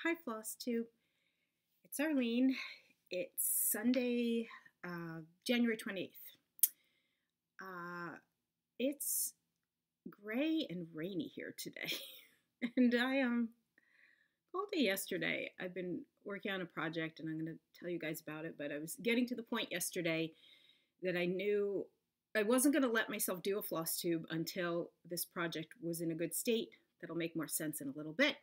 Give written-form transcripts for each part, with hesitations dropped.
Hi, Flosstube. It's Arlene. It's Sunday, January 28th. Uh, it's gray and rainy here today. And I all day yesterday, I've been working on a project and I'm going to tell you guys about it. But I was getting to the point yesterday that I knew I wasn't going to let myself do a floss tube until this project was in a good state. That'll make more sense in a little bit.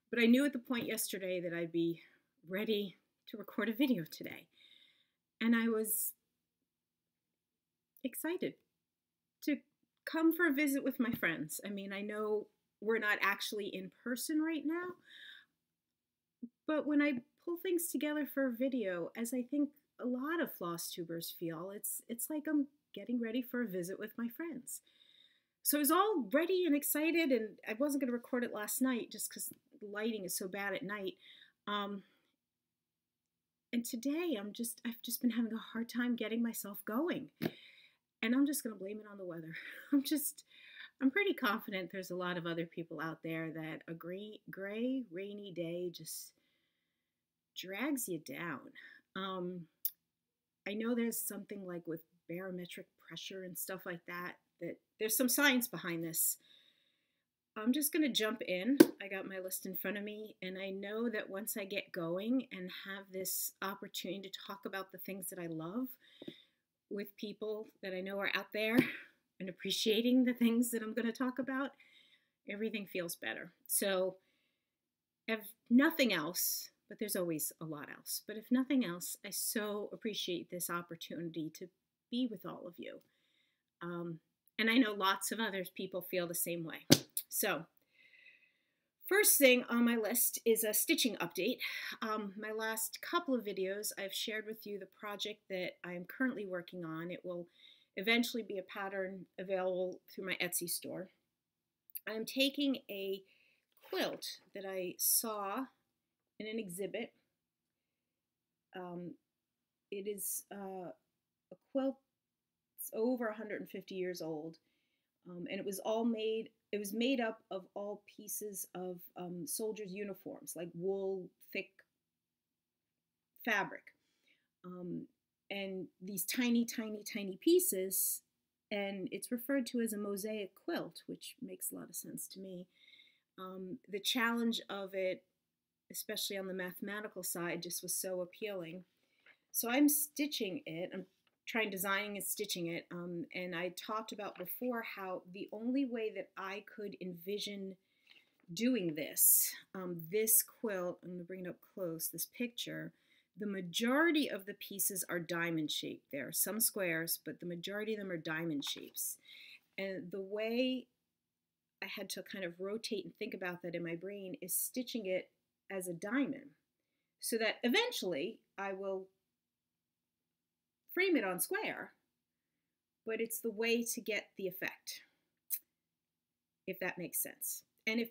But I knew at the point yesterday that I'd be ready to record a video today. And I was excited to come for a visit with my friends. I mean, I know we're not actually in person right now, but when I pull things together for a video, as I think a lot of floss tubers feel, it's like I'm getting ready for a visit with my friends. So I was all ready and excited, and I wasn't going to record it last night just because the lighting is so bad at night. And today I've just been having a hard time getting myself going. And I'm just going to blame it on the weather. I'm pretty confident there's a lot of other people out there that a gray, rainy day just drags you down. I know there's something like with barometric pressure and stuff like that there's some science behind this. I'm just going to jump in. I got my list in front of me, and I know that once I get going and have this opportunity to talk about the things that I love with people that I know are out there and appreciating the things that I'm going to talk about, everything feels better. So if nothing else, but there's always a lot else, but if nothing else, I so appreciate this opportunity to be with all of you. And I know lots of other people feel the same way. So first thing on my list is a stitching update. My last couple of videos, I've shared with you the project that I'm currently working on. It will eventually be a pattern available through my Etsy store. I'm taking a quilt that I saw in an exhibit. It is a quilt that's over 150 years old, and it was made up of all pieces of soldiers' uniforms, like wool, thick fabric, and these tiny, tiny, tiny pieces, and it's referred to as a mosaic quilt, which makes a lot of sense to me. The challenge of it, especially on the mathematical side, just was so appealing. So I'm stitching it. I'm designing and stitching it. And I talked about before how the only way that I could envision doing this, this quilt, I'm going to bring it up close, this picture, the majority of the pieces are diamond shaped. There are some squares, but the majority of them are diamond shapes. And the way I had to kind of rotate and think about that in my brain is stitching it as a diamond, so that eventually I will frame it on square, but it's the way to get the effect, if that makes sense. And if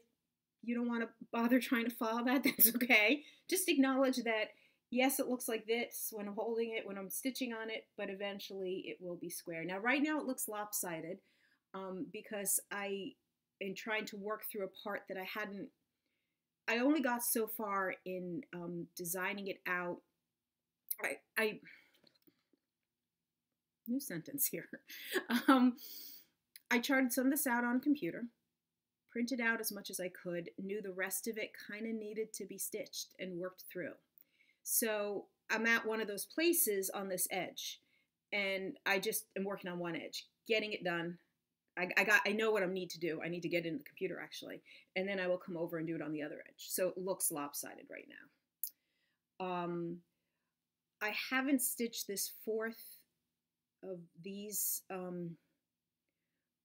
you don't want to bother trying to follow that, that's okay. Just acknowledge that, yes, it looks like this when I'm holding it, when I'm stitching on it, but eventually it will be square. Now, right now it looks lopsided because I am trying to work through a part that I only got so far in designing it out. New sentence here. I charted some of this out on computer, printed out as much as I could, knew the rest of it kind of needed to be stitched and worked through. So I'm at one of those places on this edge, and I just am working on one edge, getting it done. I know what I need to do. I need to get into the computer actually, and then I will come over and do it on the other edge. So it looks lopsided right now. I haven't stitched this fourth of these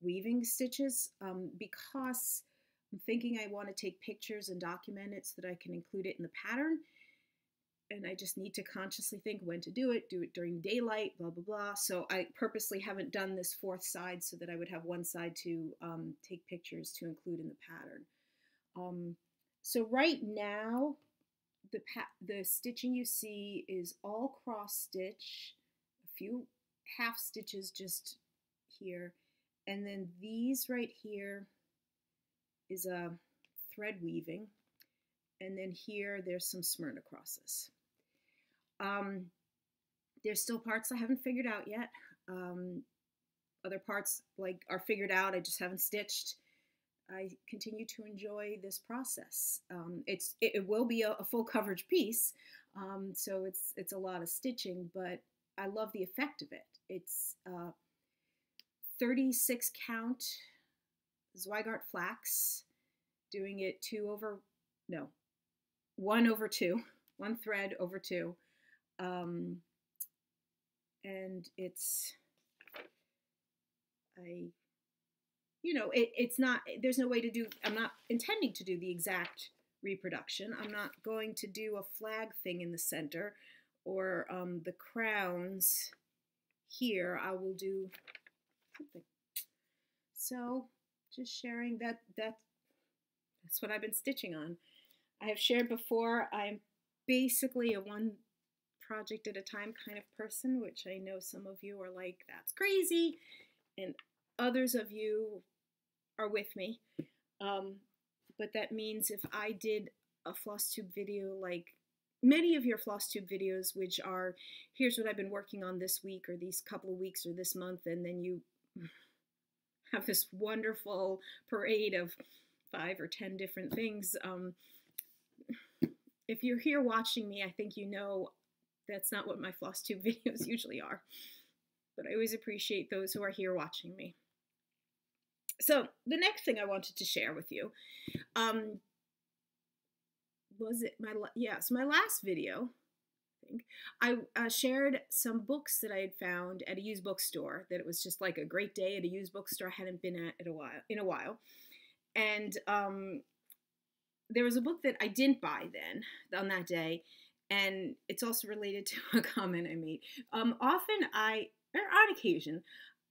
weaving stitches because I'm thinking I want to take pictures and document it so that I can include it in the pattern. And I just need to consciously think when to do it during daylight, blah, blah, blah. So I purposely haven't done this fourth side so that I would have one side to take pictures to include in the pattern. So right now, the stitching you see is all cross stitch, a few half stitches just here, and then these right here is a thread weaving, And then here, there's some Smyrna crosses. There's still parts I haven't figured out yet. Other parts like are figured out, I just haven't stitched. I continue to enjoy this process. It will be a full coverage piece, so it's a lot of stitching, but I love the effect of it. It's 36 count Zweigart flax, doing it 1 over 2, 1 thread over 2, and it's it's not, there's no way to do, I'm not intending to do the exact reproduction. I'm not going to do a flag thing in the center or the crowns here. I will do something. So just sharing that's what I've been stitching on. I have shared before, I'm basically a one project at a time kind of person, which I know some of you are like, that's crazy, and others of you are with me. But that means if I did a Flosstube video, like many of your Flosstube videos, which are, here's what I've been working on this week or these couple of weeks or this month, and then you have this wonderful parade of 5 or 10 different things. If you're here watching me, I think you know that's not what my Flosstube videos usually are. But I always appreciate those who are here watching me. So the next thing I wanted to share with you was it my last video. I think I shared some books that I had found at a used bookstore. That it was just like a great day at a used bookstore I hadn't been at in a while, and there was a book that I didn't buy then on that day, and it's also related to a comment I made. On occasion,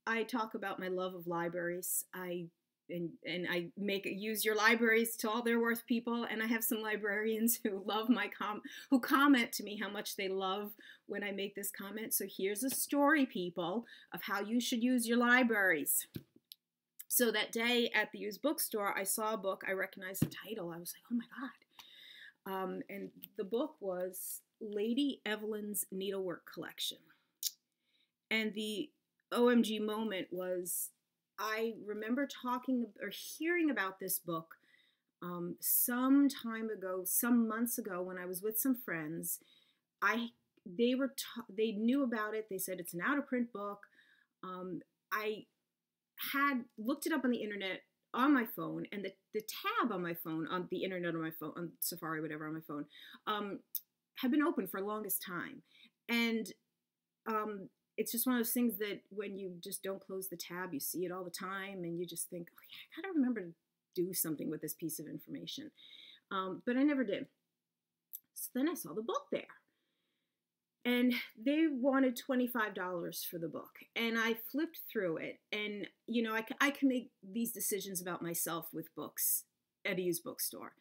I talk about my love of libraries. I use your libraries to all they're worth, people. And I have some librarians who love who comment to me how much they love when I make this comment. So here's a story, people, of how you should use your libraries. So that day at the used bookstore, I saw a book. I recognized the title. I was like, oh my God. And the book was Lady Evelyn's Needlework Collection. And the OMG moment was, I remember talking or hearing about this book some time ago, some months ago, when I was with some friends. They knew about it. They said it's an out of print book. I had looked it up on the internet on my phone, and the tab on my phone, on the internet on my phone, on Safari, whatever, on my phone, had been open for the longest time. And it's just one of those things that when you just don't close the tab, you see it all the time, and you just think, oh yeah, I gotta remember to do something with this piece of information. But I never did. So then I saw the book there. And they wanted $25 for the book. And I flipped through it. And, you know, I can make these decisions about myself with books at a used bookstore.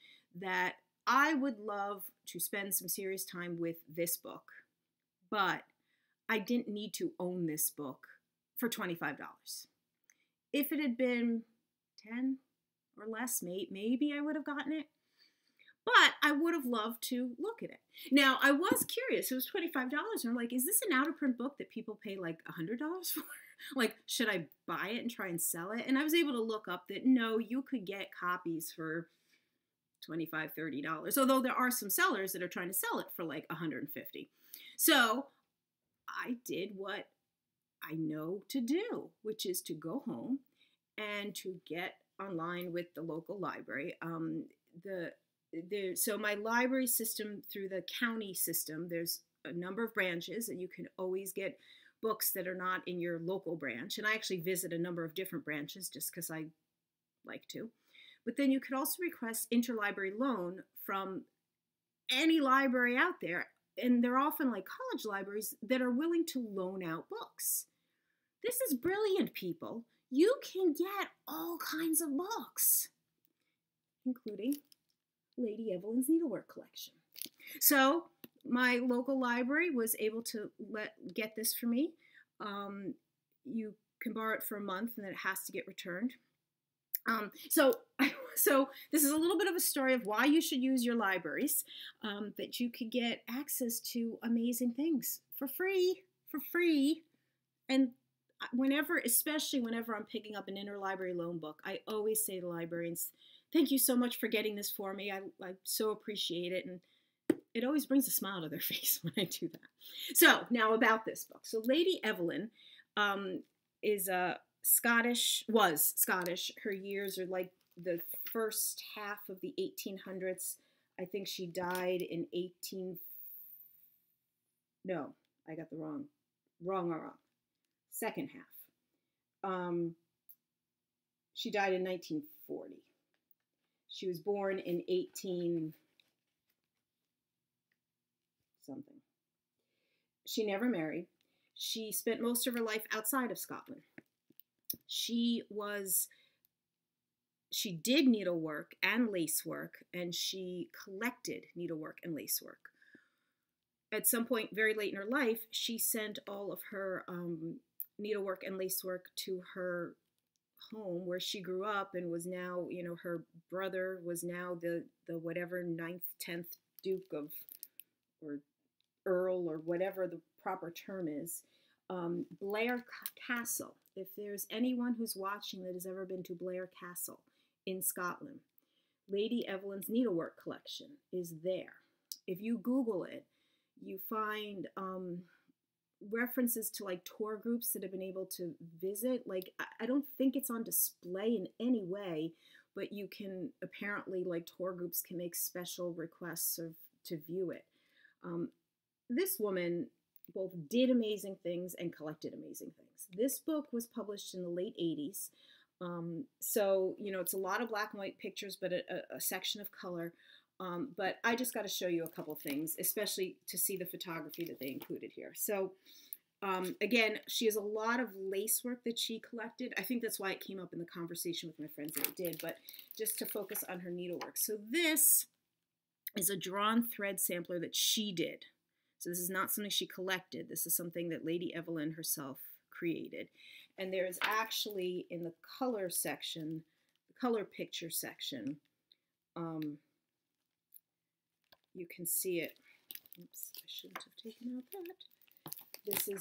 That I would love to spend some serious time with this book. But I didn't need to own this book for $25. If it had been 10 or less, maybe I would have gotten it. But I would have loved to look at it. Now, I was curious. It was $25. And I'm like, is this an out-of-print book that people pay like $100 for? Like, should I buy it and try and sell it? And I was able to look up that, no, you could get copies for $25, $30. Although there are some sellers that are trying to sell it for like $150. So I did what I know to do, which is to go home and to get online with the local library. So my library system through the county system, there's a number of branches, and you can always get books that are not in your local branch. And I actually visit a number of different branches just because I like to. But then you could also request interlibrary loan from any library out there. And they're often like college libraries that are willing to loan out books. This is brilliant, people. You can get all kinds of books, including Lady Evelyn's Needlework Collection. So my local library was able to get this for me. You can borrow it for a month, and then it has to get returned. So I So this is a little bit of a story of why you should use your libraries, that you could get access to amazing things for free. And whenever, especially whenever I'm picking up an interlibrary loan book, I always say to librarians, thank you so much for getting this for me. I so appreciate it. And it always brings a smile to their face when I do that. So now about this book. So Lady Evelyn is was Scottish. Her years are like the first half of the 1800s. I think she died in no, I got the wrong. Second half. She died in 1940. She was born in 18 something. She never married. She spent most of her life outside of Scotland. She did needlework and lacework, and she collected needlework and lacework. At some point very late in her life, she sent all of her needlework and lacework to her home where she grew up and was now, you know, her brother was now the whatever 9th, 10th Duke of, or Earl, or whatever the proper term is, Blair Castle. If there's anyone who's watching that has ever been to Blair Castle in Scotland, Lady Evelyn's needlework collection is there. If you Google it, you find references to like tour groups that have been able to visit. Like, I don't think it's on display in any way, but you can apparently, like, tour groups can make special requests to view it. This woman both did amazing things and collected amazing things. This book was published in the late 80s. So, you know, it's a lot of black and white pictures, but a section of color. But I just got to show you a couple things, especially to see the photography that they included here. So, again, she has a lot of lace work that she collected. I think that's why it came up in the conversation with my friends that it did, but just to focus on her needlework. So this is a drawn thread sampler that she did. So this is not something she collected. This is something that Lady Evelyn herself created. And there is actually in the color section, the color picture section, you can see it. Oops, I shouldn't have taken out that. This is,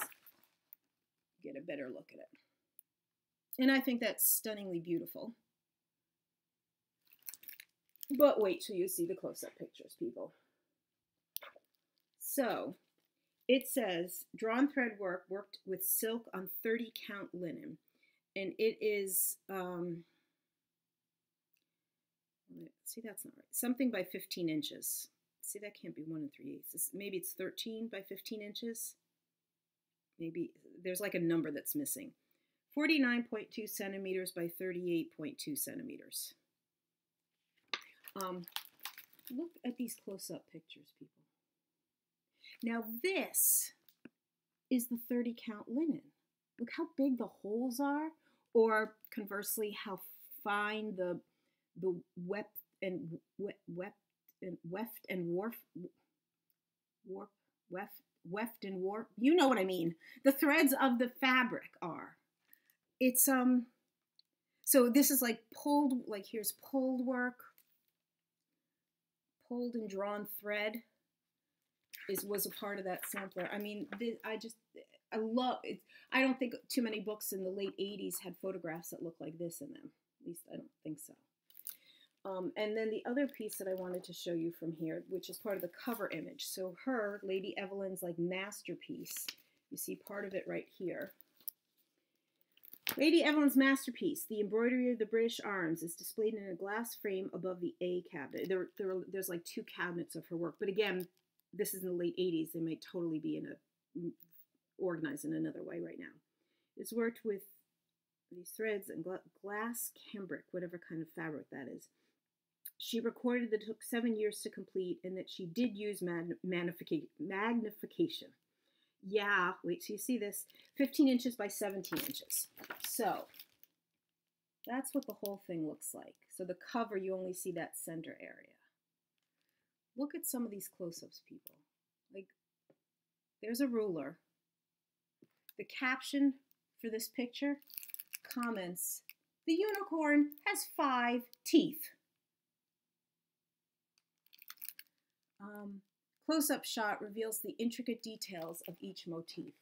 get a better look at it. And I think that's stunningly beautiful. But wait till you see the close-up pictures, people. So it says, drawn thread work worked with silk on 30 count linen. And it is, see, that's not right. Something by 15 inches. See, that can't be 1 3/8. Maybe it's 13 by 15 inches. Maybe there's like a number that's missing. 49.2 centimeters by 38.2 centimeters. Look at these close-up pictures, people. Now this is the 30 count linen. Look how big the holes are, or conversely, how fine the weft and warp. You know what I mean. The threads of the fabric are. It's so this is like pulled, like here's pulled work, pulled and drawn thread was a part of that sampler. I mean, I love it. I don't think too many books in the late 80s had photographs that look like this in them. At least I don't think so. And then the other piece that I wanted to show you from here, which is part of the cover image. So Lady Evelyn's like masterpiece, you see part of it right here. Lady Evelyn's masterpiece, the embroidery of the British arms, is displayed in a glass frame above the A cabinet. There's like 2 cabinets of her work, but again, this is in the late 80s. They might totally be organized in another way right now. It's worked with these threads and glass cambric, whatever kind of fabric that is. She recorded that it took 7 years to complete and that she did use magnification. Yeah, wait till you see this. 15 inches by 17 inches. So that's what the whole thing looks like. So the cover, you only see that center area. Look at some of these close-ups, people. Like, there's a ruler. The caption for this picture comments, "The unicorn has 5 teeth." Close-up shot reveals the intricate details of each motif.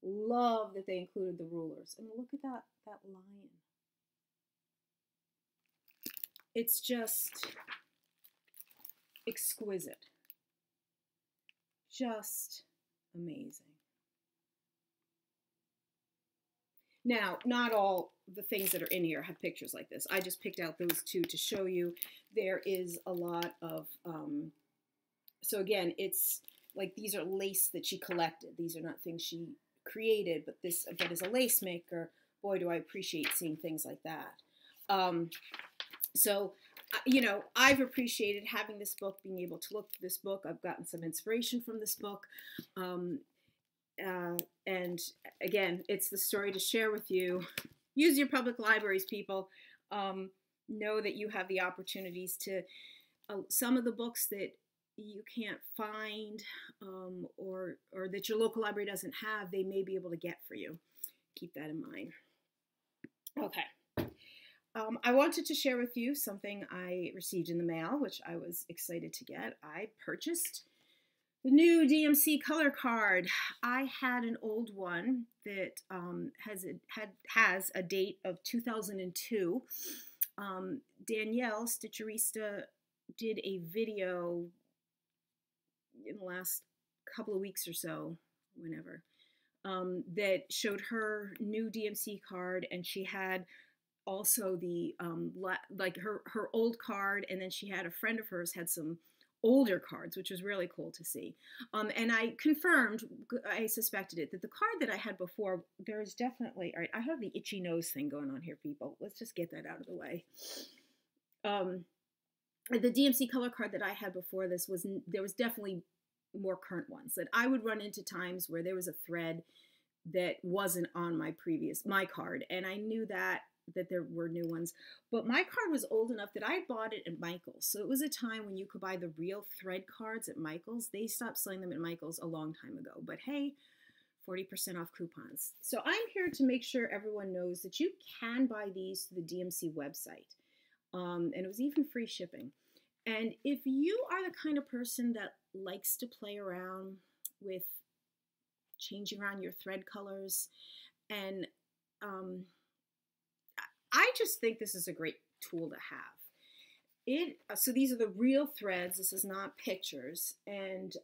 Love that they included the rulers. And look at that lion. It's just exquisite. Just amazing. Now, not all the things that are in here have pictures like this. I just picked out those two to show you. There is a lot of, so again, it's like these are lace that she collected. These are not things she created, but as a lace maker, boy, do I appreciate seeing things like that. So, you know, I've appreciated having this book, being able to look through this book. I've gotten some inspiration from this book. And again, it's the story to share with you. Use your public libraries, people. Know that you have the opportunities to, some of the books that you can't find or that your local library doesn't have, they may be able to get for you. Keep that in mind. Okay. I wanted to share with you something I received in the mail, which I was excited to get. I purchased the new DMC color card. I had an old one that has a date of 2002. Danielle Stitcherista did a video in the last couple of weeks or so, whenever, that showed her new DMC card, and she had also the like her old card, and then she had a friend of hers had some older cards, which was really cool to see. And I confirmed, I suspected it, that the card that I had before, there's definitely, all right, I have the itchy nose thing going on here, people. Let's just get that out of the way. The DMC color card that I had before this there was definitely more current ones that I would run into times where there was a thread that wasn't on my card, and I knew that there were new ones, but my card was old enough that I bought it at Michael's. So it was a time when you could buy the real thread cards at Michael's. They stopped selling them at Michael's a long time ago, but hey, 40% off coupons. So I'm here to make sure everyone knows that you can buy these through the DMC website. And it was even free shipping. And if you are the kind of person that likes to play around with changing around your thread colors, and I just think this is a great tool to have. So these are the real threads. This is not pictures. And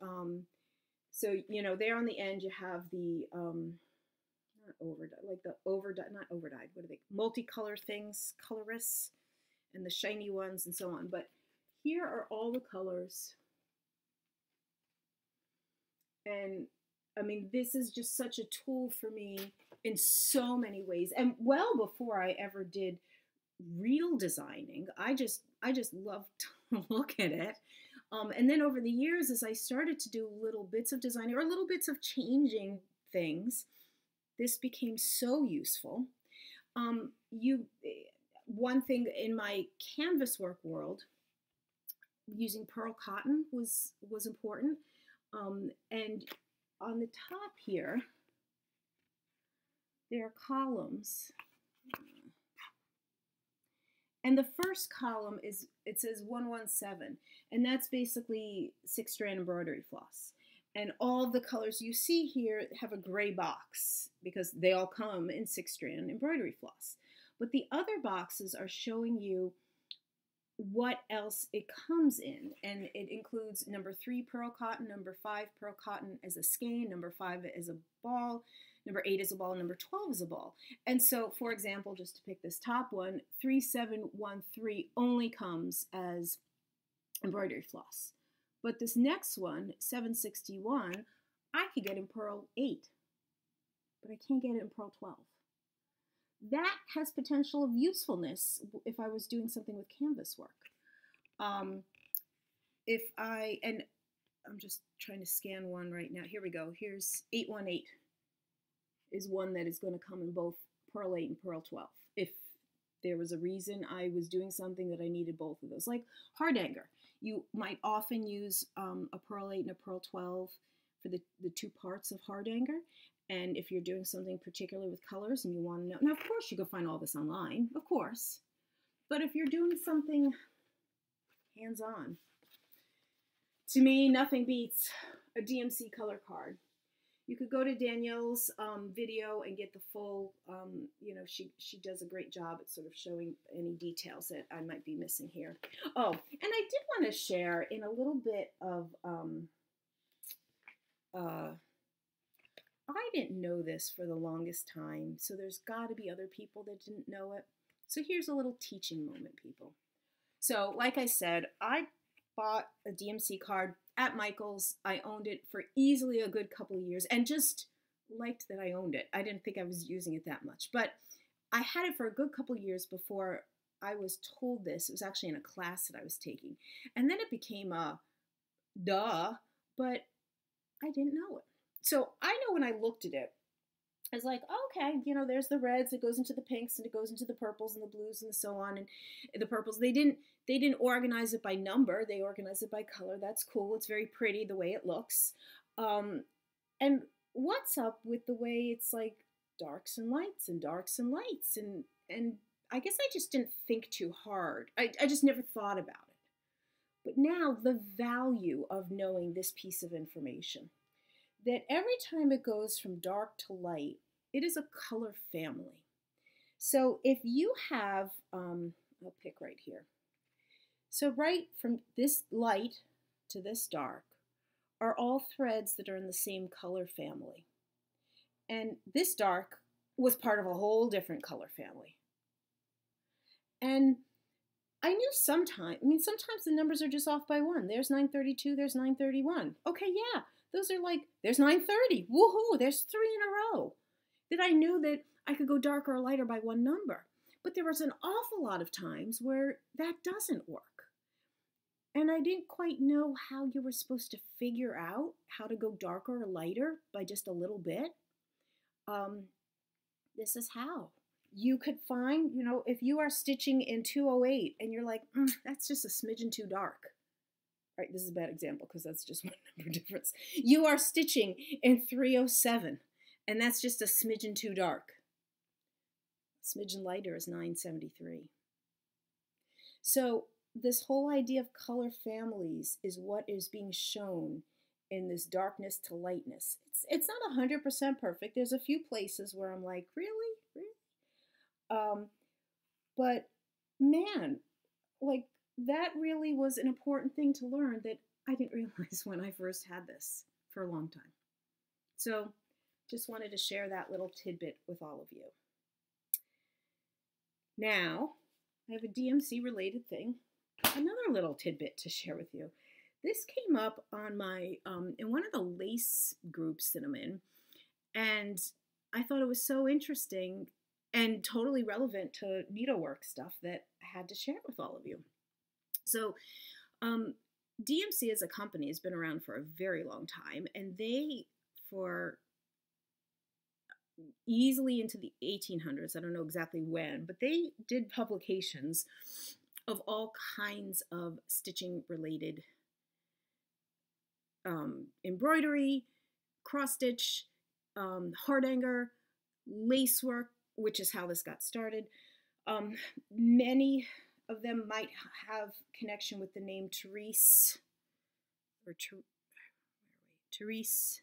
so, you know, there on the end you have the, not overdyed, what are they? Multicolor things, colorists, and the shiny ones and so on. But here are all the colors. And I mean, this is just such a tool for me in so many ways. And well before I ever did real designing, I just loved to look at it. And then over the years, as I started to do little bits of designing or little bits of changing things, this became so useful. One thing in my canvas work world, using pearl cotton was important. And on the top here, there are columns. And the first column it says 117, and that's basically 6-strand embroidery floss. And all of the colors you see here have a gray box because they all come in 6-strand embroidery floss. But the other boxes are showing you what else it comes in, and it includes number 3 pearl cotton, number 5 pearl cotton as a skein, number 5 as a ball, number 8 is a ball, and number 12 is a ball. And so, for example, just to pick this top one, 3713 only comes as embroidery floss. But this next one, 761, I could get in pearl 8, but I can't get it in pearl 12. That has potential of usefulness if I was doing something with canvas work. I'm just trying to scan one right now. Here we go. Here's 818 is one that is going to come in both pearl 8 and pearl 12. If there was a reason I was doing something that I needed both of those. Like hardanger. You might often use a pearl 8 and a pearl 12 for the two parts of hardanger. And if you're doing something particular with colors and you want to know, now of course you can find all this online, of course. But if you're doing something hands-on, To me, nothing beats a DMC color card. You could go to Danielle's video and get the full, she does a great job at sort of showing any details that I might be missing here. Oh, and I did want to share in a little bit of, I didn't know this for the longest time, so there's got to be other people that didn't know it. So here's a little teaching moment, people. So like I said, I bought a DMC card at Michael's. I owned it for easily a good couple of years and just liked that I owned it. I didn't think I was using it that much, but I had it for a good couple of years before I was told this. It was actually in a class that I was taking. And then it became a duh, but I didn't know it. So I know when I looked at it, I was like, okay, there's the reds, it goes into the pinks, and it goes into the purples and the blues and so on, and the purples. They didn't organize it by number. They organized it by color. That's cool. It's very pretty the way it looks. And what's up with the way it's like darks and lights and darks and lights? And I guess I just didn't think too hard. I just never thought about it. But now the value of knowing this piece of information, that every time it goes from dark to light, it is a color family. So if you have, I'll pick right here. So right from this light to this dark are all threads that are in the same color family. And this dark was part of a whole different color family. And I knew sometimes the numbers are just off by one. There's 932, there's 931. Okay, yeah. Those are like, there's 930. Woohoo, there's 3 in a row. That I knew that I could go darker or lighter by one number. But there was an awful lot of times where that doesn't work. And I didn't quite know how you were supposed to figure out how to go darker or lighter by just a little bit. This is how. You could find, if you are stitching in 208 and you're like, that's just a smidgen too dark. Right, this is a bad example because that's just one number difference. You are stitching in 307, and that's just a smidgen too dark. A smidgen lighter is 973. So this whole idea of color families is what is being shown in this darkness to lightness. It's not 100% perfect. There's a few places where I'm like, really? But man, like, that really was an important thing to learn that I didn't realize when I first had this for a long time. So just wanted to share that little tidbit with all of you. Now, I have a DMC related thing, another little tidbit to share with you. This came up on my, in one of the lace groups that I'm in, and I thought it was so interesting and totally relevant to needlework stuff that I had to share with all of you. So DMC as a company has been around for a very long time, and they, for easily into the 1800s, I don't know exactly when, but they did publications of all kinds of stitching related embroidery, cross stitch, hardanger, lace work, which is how this got started. Many of them might have connection with the name Therese or Therese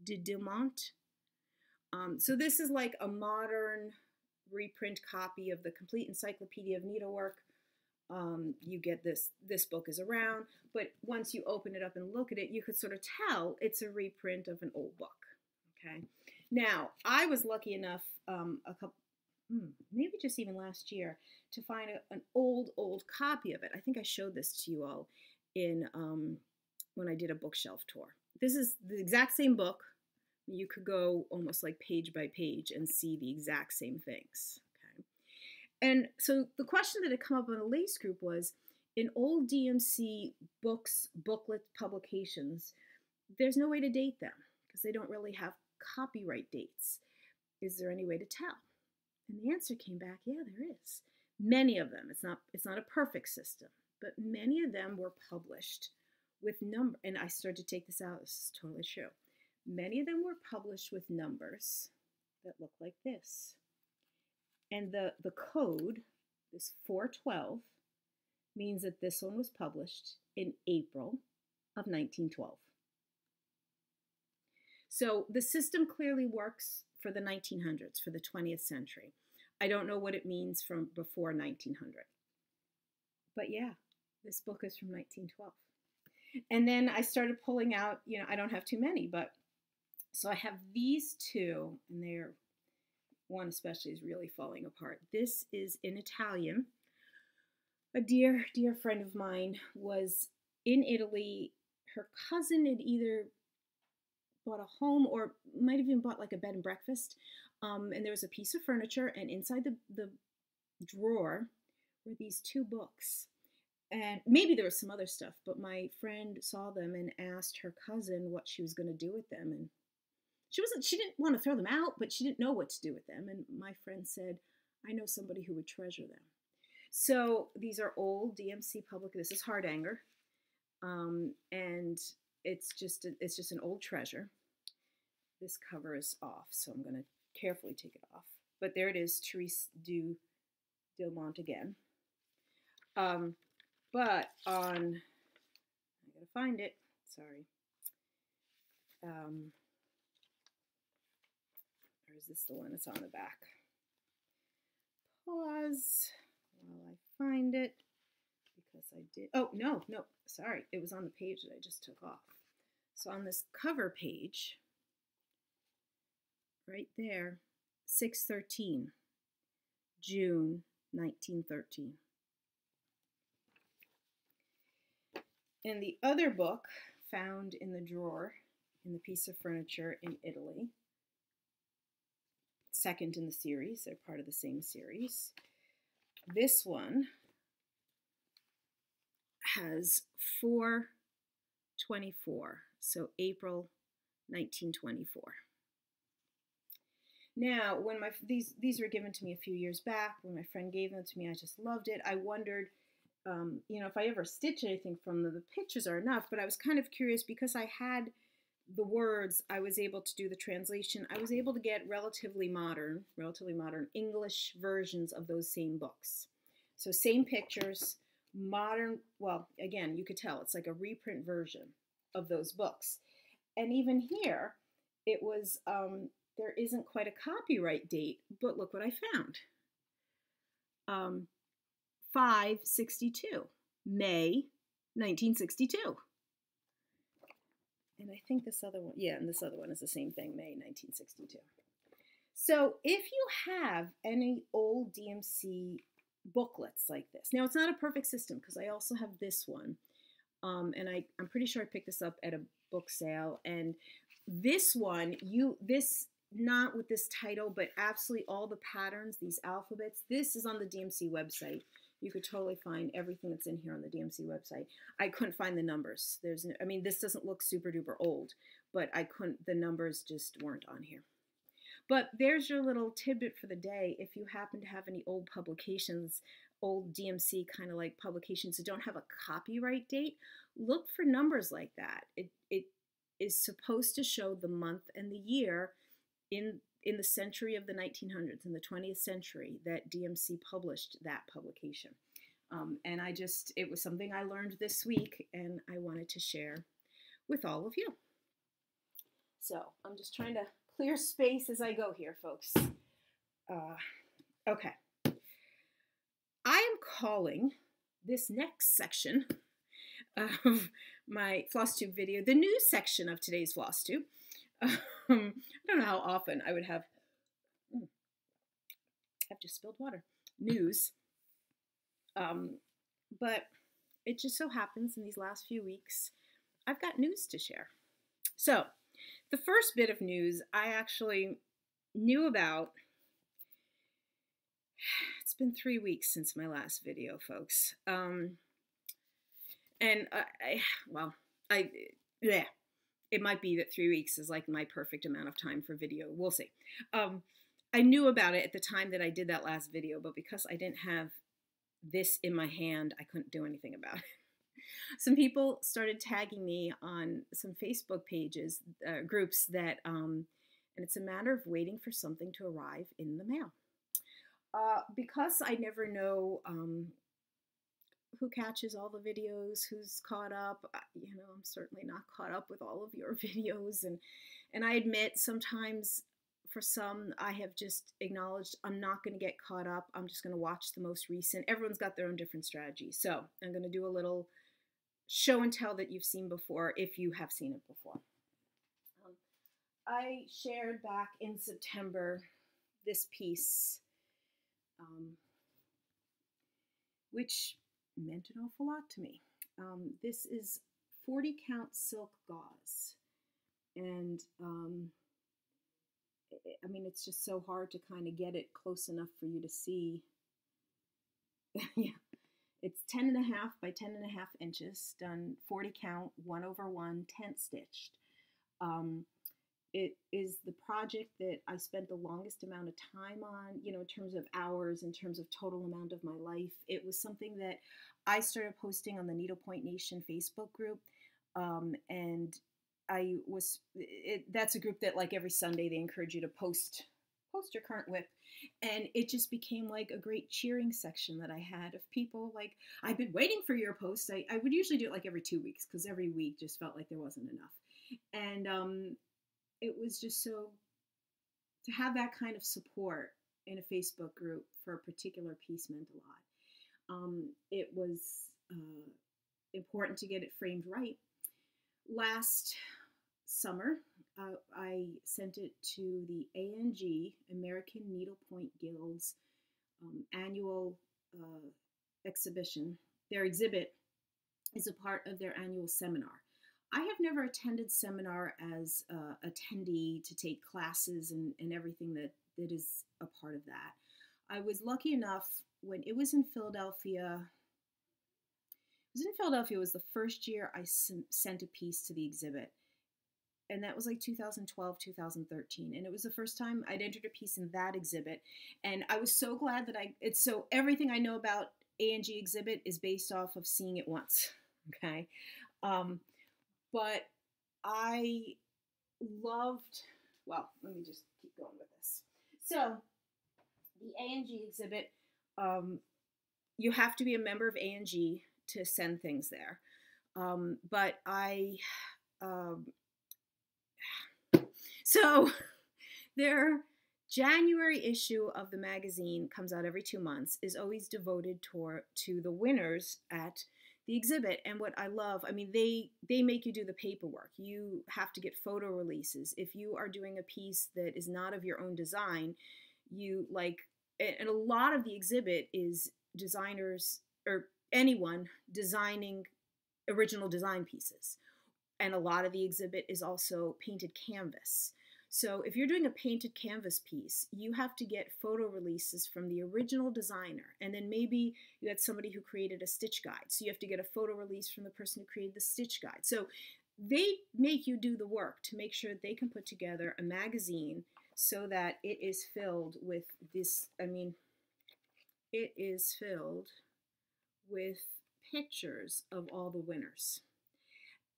de Dumont. So this is like a modern reprint copy of the Complete Encyclopedia of Needlework. You get this book is around, but once you open it up and look at it, you could sort of tell it's a reprint of an old book. Okay. Now, I was lucky enough maybe just even last year, to find an old copy of it. I think I showed this to you all in when I did a bookshelf tour. This is the exact same book. You could go almost like page by page and see the exact same things. Okay. And so the question that had come up on the lace group was, in old DMC books, booklet publications, there's no way to date them because they don't really have copyright dates. Is there any way to tell? And the answer came back, yeah, there is. Many of them, it's not a perfect system, but many of them were published with number, and I started to take this out, this is totally true. Many of them were published with numbers that look like this. And the code, this 412, means that this one was published in April of 1912. So the system clearly works for the 1900s, for the 20th century. I don't know what it means from before 1900. But yeah, this book is from 1912. And then I started pulling out, I don't have too many, but so I have these two, and they're, one especially is really falling apart. This is in Italian. A dear, dear friend of mine was in Italy. Her cousin had either bought a home or might have even bought like a bed and breakfast. And there was a piece of furniture, and inside the drawer were these two books. And maybe there was some other stuff, but my friend saw them and asked her cousin what she was going to do with them. And she didn't want to throw them out, but she didn't know what to do with them. And my friend said, I know somebody who would treasure them. So these are old DMC public. This is Hardanger. And it's just an old treasure. This cover is off, so I'm going to carefully take it off. But there it is, Therese Dilmont again. But on, I gotta find it, sorry. Or is this the one that's on the back? Pause while I find it, because I did, oh, no, sorry. It was on the page that I just took off. So on this cover page, right there, 6/13, June 1913. And the other book found in the drawer in the piece of furniture in Italy, second in the series, they're part of the same series. This one has 4/24, so April 1924. Now, when these were given to me a few years back, when my friend gave them to me, I just loved it. I wondered, if I ever stitch anything from them. The pictures are enough, but I was kind of curious because I had the words, I was able to do the translation. I was able to get relatively modern English versions of those same books. So same pictures, modern, well, again, you could tell it's like a reprint version of those books. And even here, it was, there isn't quite a copyright date, but look what I found. 5/62, May 1962. And I think this other one, yeah, and this other one is the same thing, May 1962. So if you have any old DMC booklets like this, now it's not a perfect system because I also have this one, and I'm pretty sure I picked this up at a book sale, and this one, not with this title, but absolutely all the patterns, these alphabets, this is on the DMC website. You could totally find everything that's in here on the DMC website. I couldn't find the numbers. I mean, this doesn't look super duper old, but the numbers just weren't on here. But there's your little tidbit for the day. If you happen to have any old publications, old DMC kind of like publications that don't have a copyright date, look for numbers like that. It is supposed to show the month and the year in the century of the 1900s, in the 20th century, that DMC published that publication. And it was something I learned this week, and I wanted to share with all of you. So I'm just trying to clear space as I go here, folks. Okay. I am calling this next section of my Flosstube video the news section of today's Flosstube. I don't know how often I would have, I've just spilled water, news. But it just so happens in these last few weeks, I've got news to share. So the first bit of news I actually knew about. It's been 3 weeks since my last video, folks. It might be that 3 weeks is like my perfect amount of time for video. We'll see. I knew about it at the time that I did that last video, but because I didn't have this in my hand, I couldn't do anything about it. Some people started tagging me on some Facebook pages, groups that, and it's a matter of waiting for something to arrive in the mail. Because I never know who catches all the videos, who's caught up. You know, I'm certainly not caught up with all of your videos, and I admit sometimes for some I have just acknowledged I'm not going to get caught up. I'm just going to watch the most recent. Everyone's got their own different strategy. So I'm going to do a little show and tell that you've seen before if you have seen it before. I shared back in September this piece, which meant an awful lot to me. This is 40 count silk gauze. And I mean, it's just so hard to kind of get it close enough for you to see. Yeah, it's 10.5 by 10.5 inches, done 40 count, 1/1, tent stitched. It is the project that I spent the longest amount of time on, you know, in terms of hours, in terms of total amount of my life. It was something that I started posting on the Needlepoint Nation Facebook group. And that's a group that like every Sunday they encourage you to post your current WIP. And it just became like a great cheering section that I had of people like, I've been waiting for your post. I would usually do it like every 2 weeks because every week just felt like there wasn't enough. And it was just so, to have that kind of support in a Facebook group for a particular piece meant a lot. It was important to get it framed right. Last summer, I sent it to the ANG, American Needlepoint Guild's annual exhibition. Their exhibit is a part of their annual seminar. I have never attended seminar as attendee to take classes and everything that is a part of that. I was lucky enough when it was in Philadelphia. It was the first year I sent a piece to the exhibit. And that was like 2012, 2013. And it was the first time I'd entered a piece in that exhibit. And I was so glad that so everything I know about ANG exhibit is based off of seeing it once. Okay. But I loved, well, let me just keep going with this. So the ANG exhibit, you have to be a member of ANG to send things there. But so their January issue of the magazine comes out every 2 months, is always devoted to the winners at the exhibit. And what I love, I mean, they make you do the paperwork. You have to get photo releases. If you are doing a piece that is not of your own design, and a lot of the exhibit is designers or anyone designing original design pieces. And a lot of the exhibit is also painted canvas. So if you're doing a painted canvas piece, you have to get photo releases from the original designer. And then maybe you had somebody who created a stitch guide. So you have to get a photo release from the person who created the stitch guide. So they make you do the work to make sure that they can put together a magazine so that it is filled with this, I mean, it is filled with pictures of all the winners.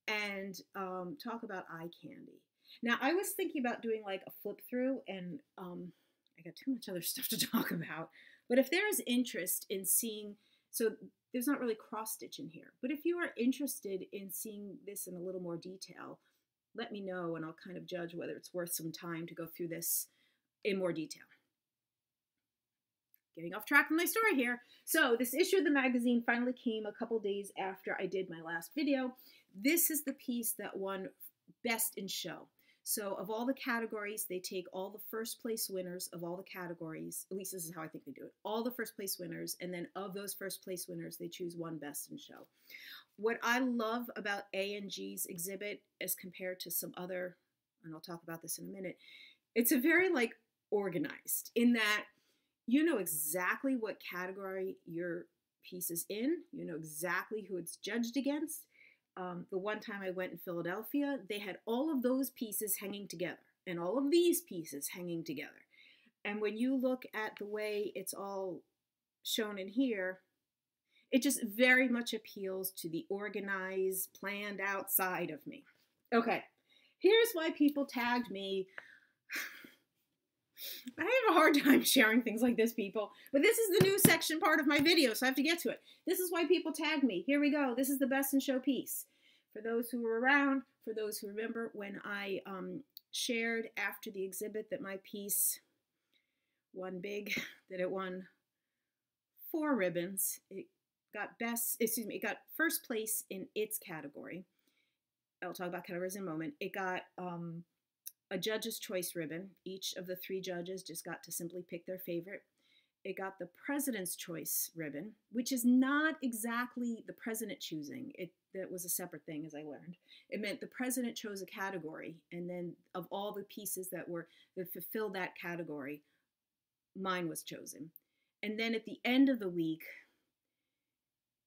And talk about eye candy. Now, I was thinking about doing like a flip through, and I got too much other stuff to talk about. But if there is interest in seeing, so there's not really cross stitch in here, but if you are interested in seeing this in a little more detail, let me know and I'll kind of judge whether it's worth some time to go through this in more detail. Getting off track from my story here. So this issue of the magazine finally came a couple days after I did my last video. This is the piece that won Best in Show. So of all the categories, they take all the first place winners of all the categories. At least this is how I think they do it. All the first place winners, and then of those first place winners, they choose one Best in Show. What I love about ANG's exhibit as compared to some other, and I'll talk about this in a minute, it's a very like organized in that you know exactly what category your piece is in. You know exactly who it's judged against. The one time I went in Philadelphia, they had all of those pieces hanging together and all of these pieces hanging together. And when you look at the way it's all shown in here, it just very much appeals to the organized, planned out side of me. Okay, here's why people tagged me I have a hard time sharing things like this, people. But this is the news section part of my video, so I have to get to it. This is why people tag me. Here we go. This is the best in show piece. For those who were around, for those who remember when I shared after the exhibit that my piece won big, that it won 4 ribbons. It got it got first place in its category. I'll talk about categories in a moment. It got a judge's choice ribbon. Each of the 3 judges just got to simply pick their favorite. It got the president's choice ribbon, which is not exactly the president choosing. That was a separate thing, as I learned. It meant the president chose a category, and then of all the pieces that fulfilled that category, mine was chosen. And then at the end of the week,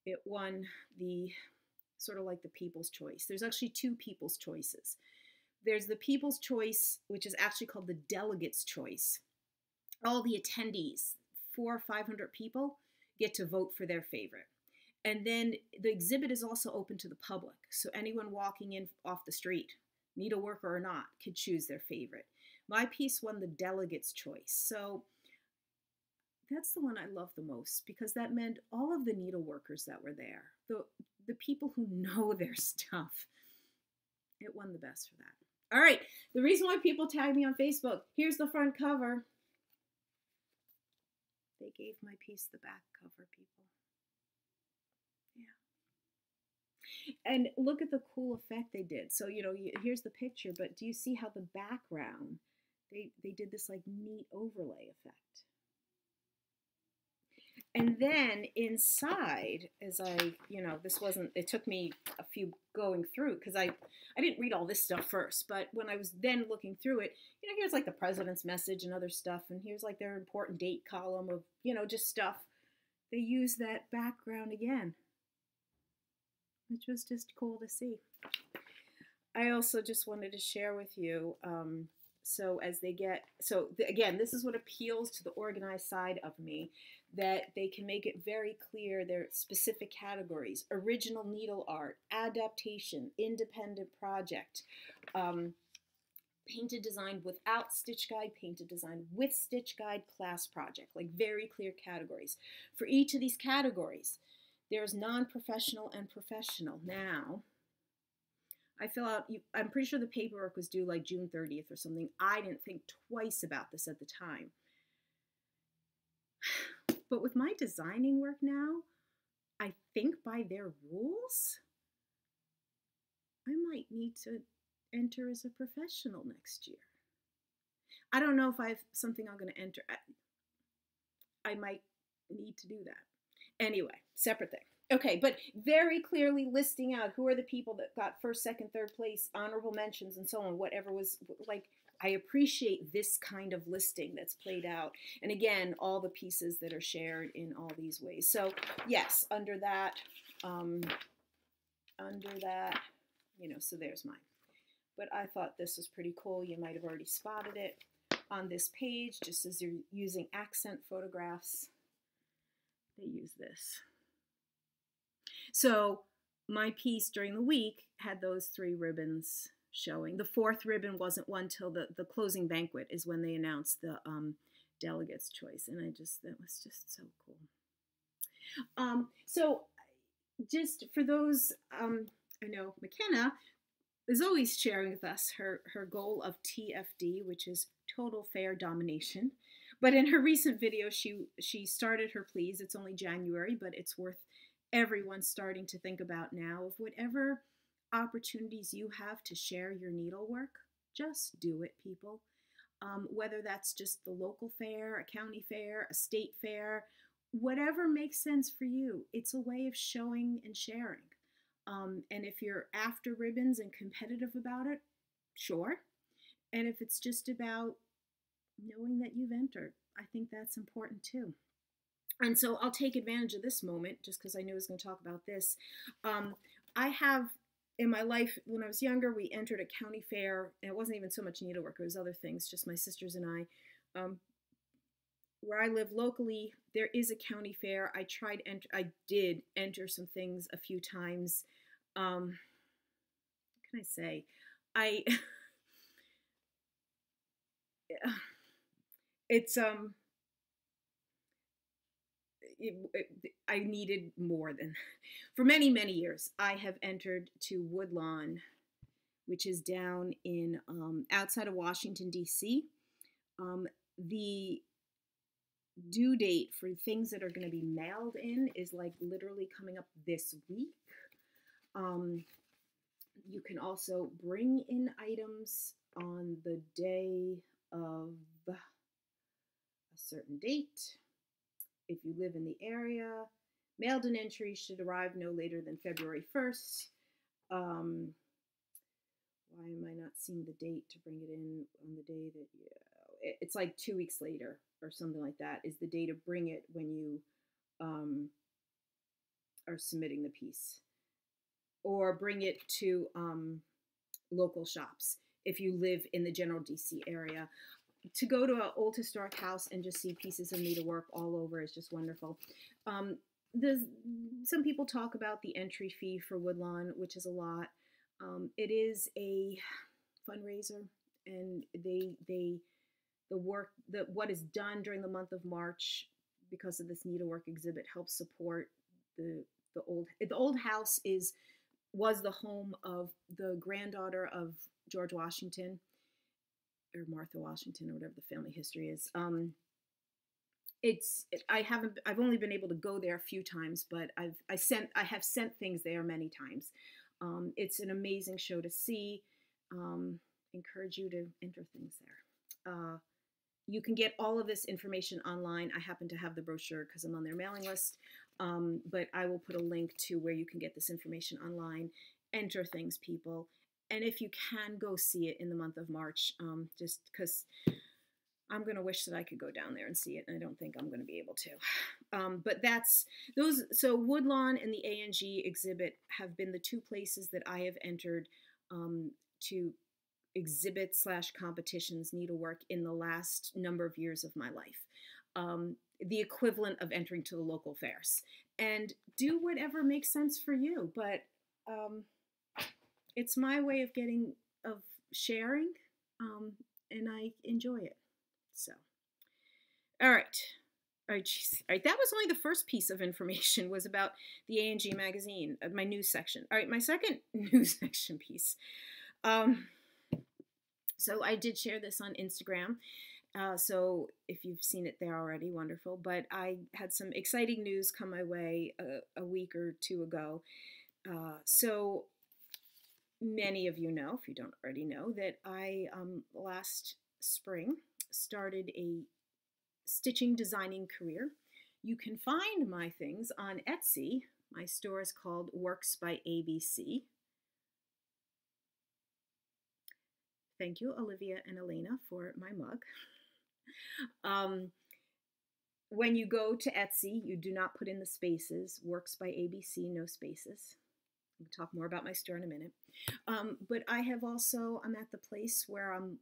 it won the sort of like the People's Choice. There's actually 2 People's Choices. There's the People's Choice, which is actually called the Delegates' Choice. All the attendees, 400 or 500 people, get to vote for their favorite. And then the exhibit is also open to the public. So anyone walking in off the street, needleworker or not, could choose their favorite. My piece won the Delegates' Choice. So that's the one I love the most, because that meant all of the needleworkers that were there, the people who know their stuff. It won the best for that. All right, the reason why people tag me on Facebook, here's the front cover. They gave my piece the back cover, people. Yeah. And look at the cool effect they did. So, here's the picture, but do you see how the background, they did this like neat overlay effect. And then inside, as it took me a few going through, because I didn't read all this stuff first, but when I was then looking through it, here's like the president's message and other stuff, and here's like their important date column of, just stuff. They used that background again, which was just cool to see. I also just wanted to share with you, again, this is what appeals to the organized side of me, that they can make it very clear their specific categories: original needle art, adaptation, independent project, painted design without stitch guide, painted design with stitch guide, class project, like very clear categories. For each of these categories, there's non-professional and professional. Now, I fill out, I'm pretty sure the paperwork was due like June 30th or something. I didn't think twice about this at the time. But with my designing work now, I think by their rules, I might need to enter as a professional next year. I don't know if I have something I'm going to enter. I might need to do that. Anyway, separate thing. Okay, but very clearly listing out who are the people that got first, second, third place, honorable mentions, and so on, whatever was like. I appreciate this kind of listing that's played out. And again, all the pieces that are shared in all these ways. So yes, under that, so there's mine. But I thought this was pretty cool. You might have already spotted it on this page, just as you're using accent photographs. They use this. So my piece during the week had those 3 ribbons showing. The 4th ribbon wasn't won till the closing banquet is when they announced the delegates' choice. And that was just so cool. So just for those, I know McKenna is always sharing with us her goal of TFD, which is total fair domination. But in her recent video, she started her pleas. It's only January, but it's worth everyone starting to think about now of whatever opportunities you have to share your needlework. Just do it, people. Whether that's just the local fair, a county fair, a state fair, whatever makes sense for you. It's a way of showing and sharing. And if you're after ribbons and competitive about it, sure. And if it's just about knowing that you've entered, I think that's important too. And so I'll take advantage of this moment just because I knew I was going to talk about this. I have, in my life, when I was younger, we entered a county fair, and it wasn't even so much needlework, it was other things, just my sisters and I. Where I live locally, there is a county fair. I did enter some things a few times. What can I say? it's I needed more than for many, many years. I have entered to Woodlawn, which is down in outside of Washington, D.C. The due date for things that are going to be mailed in is like literally coming up this week. You can also bring in items on the day of a certain date. If you live in the area, mailed-in entries should arrive no later than February 1st. Why am I not seeing the date to bring it in on the day that it's like 2 weeks later or something like that is the day to bring it when you are submitting the piece, or bring it to local shops if you live in the general DC area. To go to an old historic house and just see pieces of needlework all over is just wonderful. Some people talk about the entry fee for Woodlawn, which is a lot. It is a fundraiser, and what is done during the month of March because of this needlework exhibit helps support the old house was the home of the granddaughter of George Washington, or Martha Washington, or whatever the family history is. I've only been able to go there a few times, but I have sent things there many times. It's an amazing show to see. Encourage you to enter things there. You can get all of this information online. I happen to have the brochure because I'm on their mailing list, but I will put a link to where you can get this information online. Enter things, people. And if you can, go see it in the month of March, just because I'm going to wish that I could go down there and see it, and I don't think I'm going to be able to. But that's those. So Woodlawn and the ANG exhibit have been the two places that I have entered to exhibit / competitions needlework in the last number of years of my life. The equivalent of entering to the local fairs. And do whatever makes sense for you, but it's my way of sharing, and I enjoy it. So, all right. All right, that was only the first piece of information, was about the ANG magazine, my news section. All right, my second news section piece. So I did share this on Instagram. So if you've seen it there already, wonderful. But I had some exciting news come my way a week or two ago. So many of you know, if you don't already know, that I last spring started a stitching designing career. You can find my things on Etsy. My store is called Works by ABC. Thank you, Olivia and Elena, for my mug. When you go to Etsy, you do not put in the spaces. Works by ABC, no spaces. We'll talk more about my store in a minute. But I'm at the place where I'm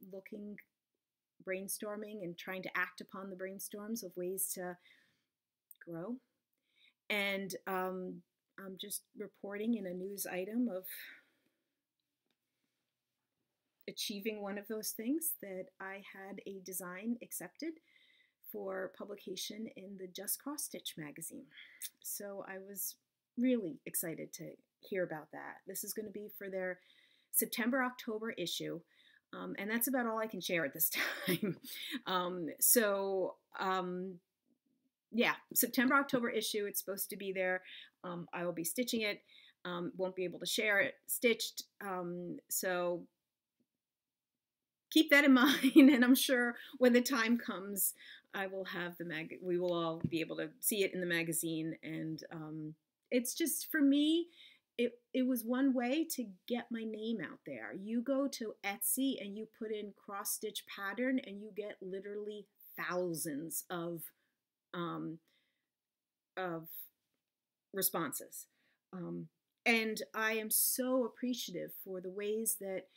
brainstorming and trying to act upon the brainstorms of ways to grow. And I'm just reporting in a news item of achieving one of those things, that I had a design accepted for publication in the Just Cross Stitch magazine. So I was really excited to hear about that. This is going to be for their September-October issue, and that's about all I can share at this time. Yeah, September-October issue, it's supposed to be there. I will be stitching it, won't be able to share it stitched, so keep that in mind, and I'm sure when the time comes, I will have we will all be able to see it in the magazine. And it's just, for me, it was one way to get my name out there. You go to Etsy and you put in cross stitch pattern, and you get literally thousands of responses. And I am so appreciative for the ways that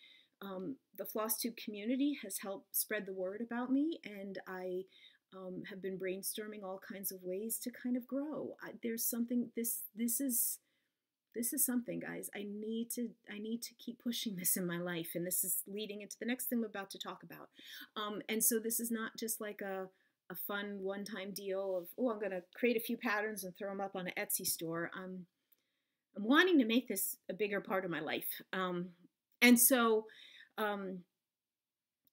the Flosstube community has helped spread the word about me, and I have been brainstorming all kinds of ways to kind of grow. There's something. This is something, guys. I need to keep pushing this in my life, and this is leading into the next thing I'm about to talk about. And so this is not just like a a fun one-time deal of, oh, I'm going to create a few patterns and throw them up on an Etsy store. I'm wanting to make this a bigger part of my life. And so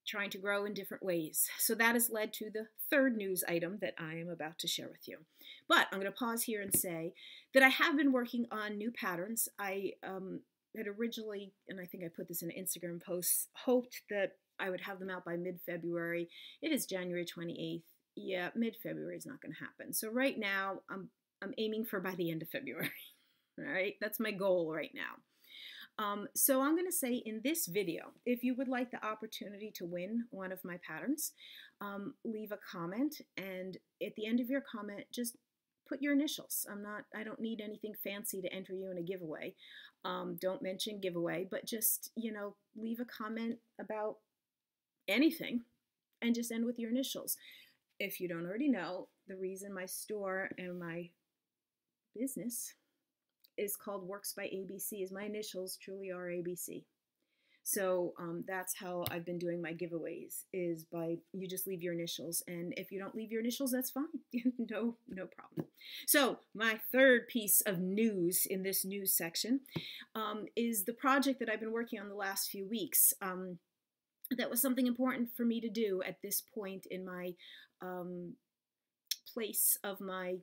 trying to grow in different ways. So that has led to the third news item that I am about to share with you. But I'm going to pause here and say that I have been working on new patterns. I had originally, and I think I put this in an Instagram post, hoped that I would have them out by mid-February. It is January 28th. Yeah, mid-February is not going to happen. So right now, I'm aiming for by the end of February. All right, that's my goal right now. So I'm going to say in this video, if you would like the opportunity to win one of my patterns, leave a comment, and at the end of your comment, just put your initials. I don't need anything fancy to enter you in a giveaway. Don't mention giveaway, but just, leave a comment about anything and just end with your initials. If you don't already know, the reason my store and my business is called Works by ABC is my initials truly are ABC. So that's how I've been doing my giveaways, is by you just leave your initials. And if you don't leave your initials, that's fine. No problem. So my third piece of news in this news section is the project that I've been working on the last few weeks. That was something important for me to do at this point in my place of my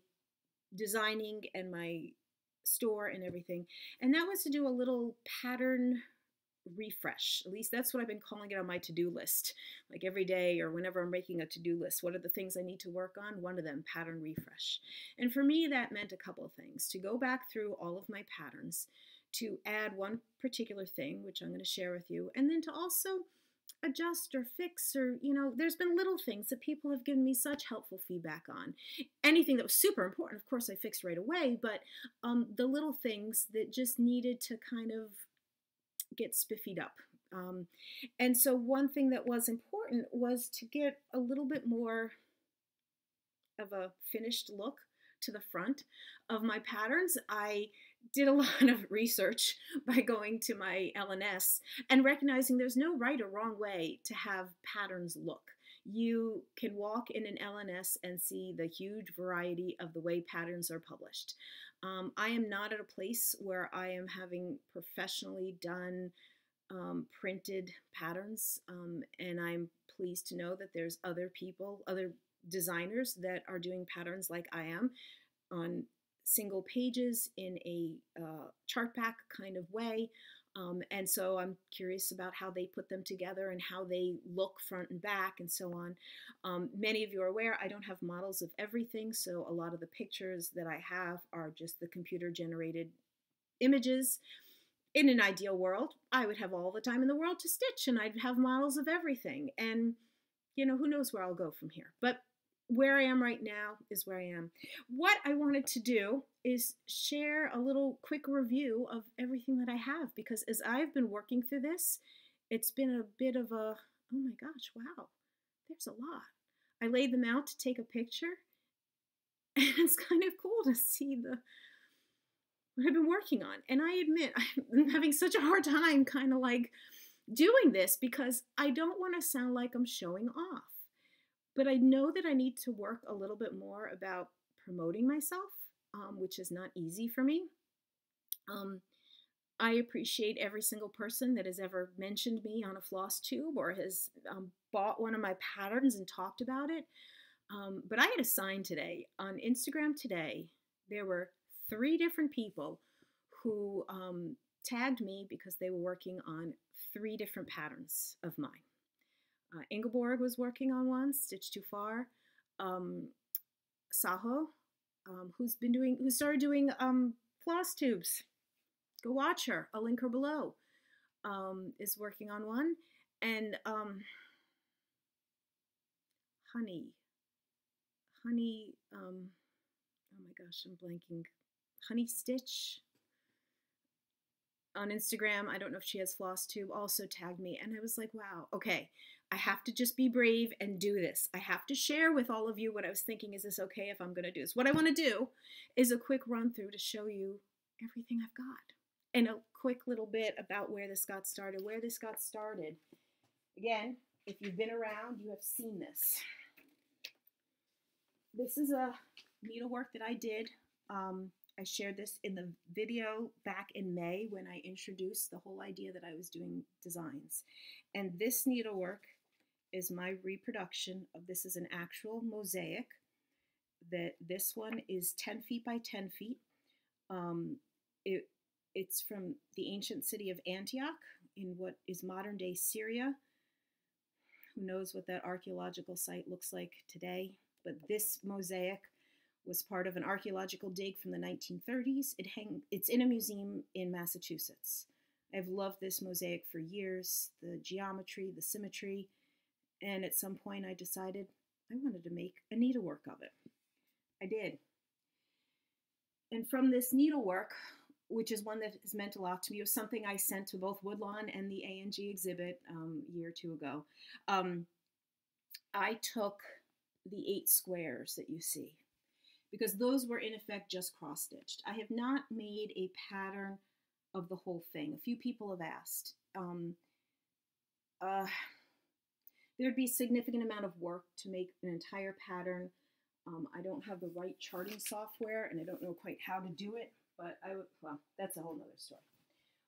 designing and my store and everything. And that was to do a little pattern refresh. At least that's what I've been calling it on my to-do list. Like every day or whenever I'm making a to-do list, what are the things I need to work on? One of them, pattern refresh. And for me, that meant a couple of things. To go back through all of my patterns, to add one particular thing, which I'm going to share with you, and then to also adjust or fix, or there's been little things that people have given me such helpful feedback on. Anything that was super important, of course, I fixed right away, but the little things that just needed to kind of get spiffied up. And so one thing that was important was to get a little bit more of a finished look to the front of my patterns. I did a lot of research by going to my LNS and recognizing there's no right or wrong way to have patterns look. You can walk in an LNS and see the huge variety of the way patterns are published. I am not at a place where I am having professionally done printed patterns, and I'm pleased to know that there's other people, other designers that are doing patterns like I am on single pages in a chart back kind of way. And so I'm curious about how they put them together and how they look front and back and so on. Many of you are aware I don't have models of everything, so a lot of the pictures that I have are just the computer generated images. In an ideal world, I would have all the time in the world to stitch and I'd have models of everything. And who knows where I'll go from here. But where I am right now is where I am. What I wanted to do is share a little quick review of everything that I have, because as I've been working through this, it's been a bit of a, oh my gosh, wow, there's a lot. I laid them out to take a picture, and it's kind of cool to see what I've been working on. And I admit I'm having such a hard time kind of like doing this because I don't want to sound like I'm showing off. But I know that I need to work a little bit more about promoting myself, which is not easy for me. I appreciate every single person that has ever mentioned me on a Flosstube or has bought one of my patterns and talked about it. But I had a sign today. On Instagram today, there were 3 different people who tagged me because they were working on 3 different patterns of mine. Ingeborg was working on one, Stitch Too Far. Saho, who started doing Flosstubes. Go watch her. I'll link her below. Is working on one. And Honey, oh my gosh, I'm blanking. Honey Stitch on Instagram. I don't know if she has Flosstube, also tagged me. And I was like, wow, okay, I have to just be brave and do this. I have to share with all of you what I was thinking. Is this okay if I'm going to do this? What I want to do is a quick run through to show you everything I've got and a quick little bit about where this got started. Again, if you've been around, you have seen this. This is a needlework that I did. I shared this in the video back in May when I introduced the whole idea that I was doing designs. And this needlework is my reproduction of this is an actual mosaic. That this one is 10 feet by 10 feet. It's from the ancient city of Antioch in what is modern day Syria. Who knows what that archaeological site looks like today? But this mosaic was part of an archaeological dig from the 1930s. It's in a museum in Massachusetts. I've loved this mosaic for years, the geometry, the symmetry, and at some point I decided I wanted to make a needlework of it. I did. And from this needlework, which is one that has meant a lot to me, it was something I sent to both Woodlawn and the ANG exhibit a year or two ago. I took the 8 squares that you see, because those were in effect just cross-stitched. I have not made a pattern of the whole thing. A few people have asked. There'd be a significant amount of work to make an entire pattern. I don't have the right charting software, and I don't know quite how to do it, but well, that's a whole nother story.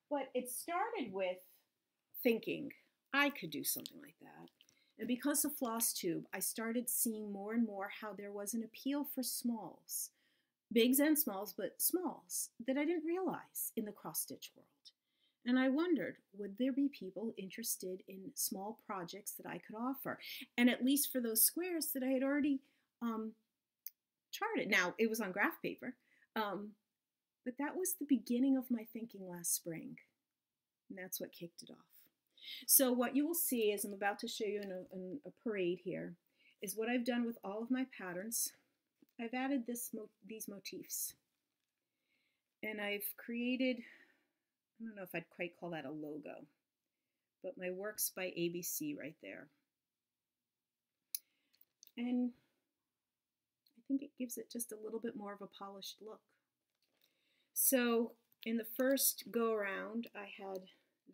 But it started with thinking I could do something like that. And because of Flosstube, I started seeing more and more how there was an appeal for smalls, bigs and smalls, but smalls, that I didn't realize in the cross-stitch world. And I wondered, would there be people interested in small projects that I could offer? And at least for those squares that I had already charted. Now, it was on graph paper, but that was the beginning of my thinking last spring. And that's what kicked it off. So what you will see, as I'm about to show you in a parade here, is what I've done with all of my patterns. I've added these motifs. And I've created, I don't know if I'd quite call that a logo, but my Works by ABC right there. And I think it gives it just a little bit more of a polished look. So in the first go around, I had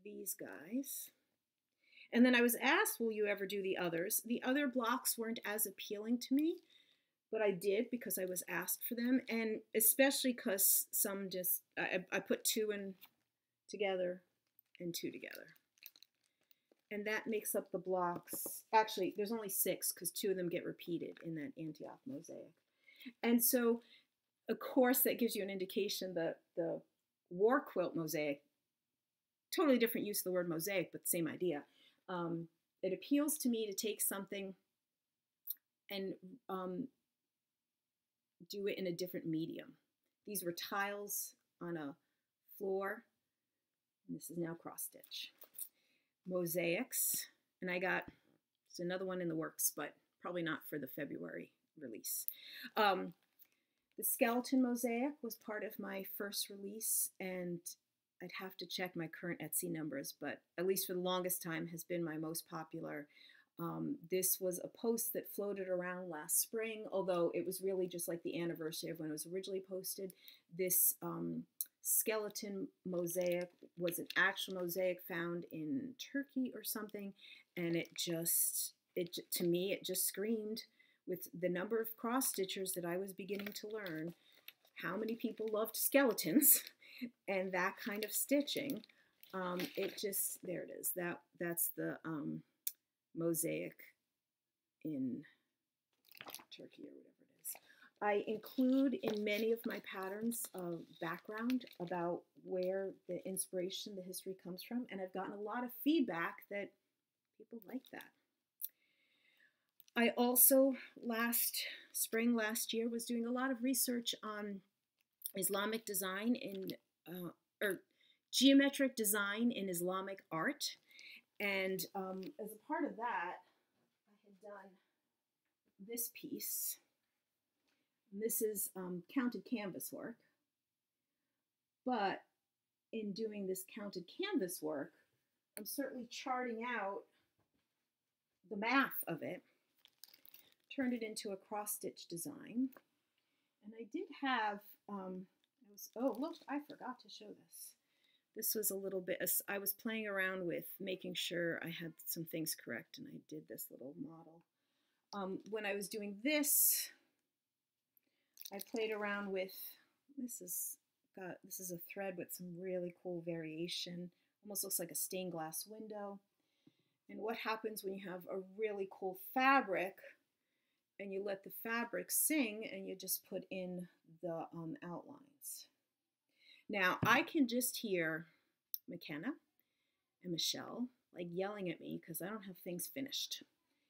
these guys. And then I was asked, will you ever do the others? The other blocks weren't as appealing to me, but I did because I was asked for them. And especially because some just, I put 2 in together and 2 together. And that makes up the blocks. Actually, there's only 6 because 2 of them get repeated in that Antioch mosaic. And so, of course, that gives you an indication that the war quilt mosaic, totally different use of the word mosaic, but same idea. It appeals to me to take something and do it in a different medium. These were tiles on a floor, and this is now cross stitch. Mosaics, and I got, it's another one in the works, but probably not for the February release. The skeleton mosaic was part of my first release, and I'd have to check my current Etsy numbers, but at least for the longest time has been my most popular. This was a post that floated around last spring, although it was really just like the anniversary of when it was originally posted. This skeleton mosaic was an actual mosaic found in Turkey or something, and to me, it just screamed, with the number of cross-stitchers that I was beginning to learn, how many people loved skeletons and that kind of stitching. It just, there it is. That's the mosaic in Turkey or whatever it is. I include in many of my patterns a background about where the inspiration, the history comes from, and I've gotten a lot of feedback that people like that. I also, last year, was doing a lot of research on Islamic design or geometric design in Islamic art. And as a part of that, I had done this piece. And this is counted canvas work. But in doing this counted canvas work, I'm certainly charting out the math of it, turned it into a cross-stitch design. And I did have, oh, look, I forgot to show this. This was a little bit, I was playing around with making sure I had some things correct, and I did this little model. When I was doing this, I played around with, this is a thread with some really cool variation. Almost looks like a stained glass window. And what happens when you have a really cool fabric and you let the fabric sing and you just put in the outlines. Now I can just hear McKenna and Michelle like yelling at me because I don't have things finished.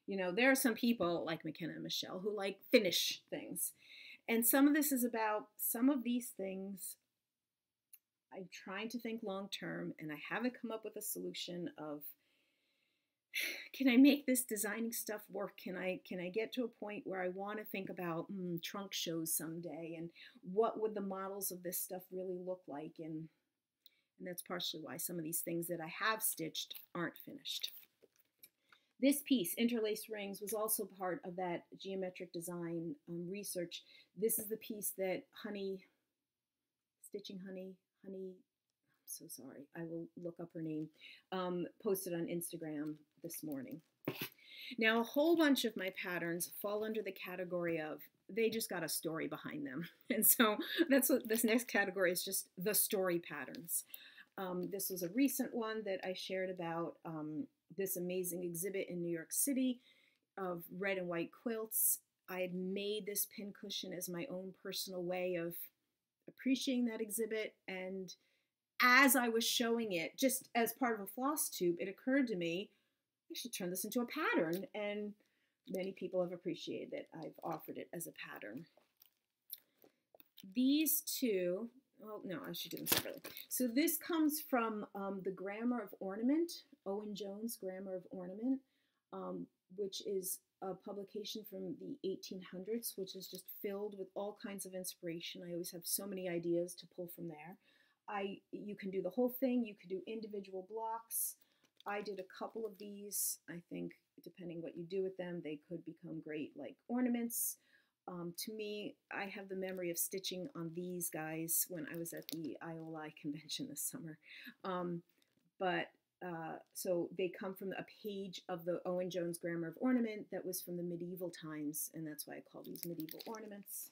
You know, there are some people like McKenna and Michelle who like finish things. And some of this is about some of these things. I'm trying to think long term, and I haven't come up with a solution of, can I make this designing stuff work? Can I get to a point where I want to think about trunk shows someday, and what would the models of this stuff really look like? And that's partially why some of these things that I have stitched aren't finished. This piece, Interlaced Rings, was also part of that geometric design research. This is the piece that Stitching Honey, I'm so sorry, I will look up her name, posted on Instagram this morning. Now, a whole bunch of my patterns fall under the category of, they just got a story behind them. And so that's what this next category is, just the story patterns. This was a recent one that I shared about this amazing exhibit in New York City of red and white quilts. I had made this pincushion as my own personal way of appreciating that exhibit, and as I was showing it, just as part of a Flosstube, it occurred to me, I should turn this into a pattern, and many people have appreciated that I've offered it as a pattern. These two, oh no, I should do them separately. So this comes from the Grammar of Ornament, Owen Jones' Grammar of Ornament, which is a publication from the 1800s, which is just filled with all kinds of inspiration. I always have so many ideas to pull from there. You can do the whole thing, you could do individual blocks. I did a couple of these. I think depending what you do with them, they could become great like ornaments. To me, I have the memory of stitching on these guys when I was at the IOLI convention this summer. So they come from a page of the Owen Jones Grammar of Ornament that was from the medieval times, and that's why I call these medieval ornaments.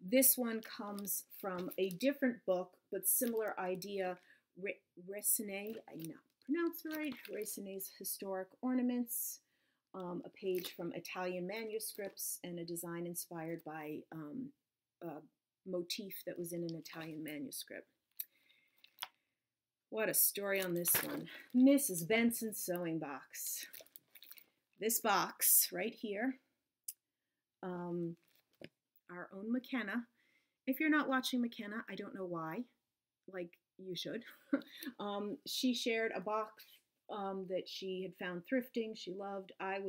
This one comes from a different book, but similar idea, Racinet, I not pronounce it right, Racinet's Historic Ornaments, a page from Italian manuscripts, and a design inspired by a motif that was in an Italian manuscript. What a story on this one. Mrs. Benson's Sewing Box. This box right here, our own McKenna. If you're not watching McKenna, I don't know why, like you should. She shared a box that she had found thrifting, she loved. I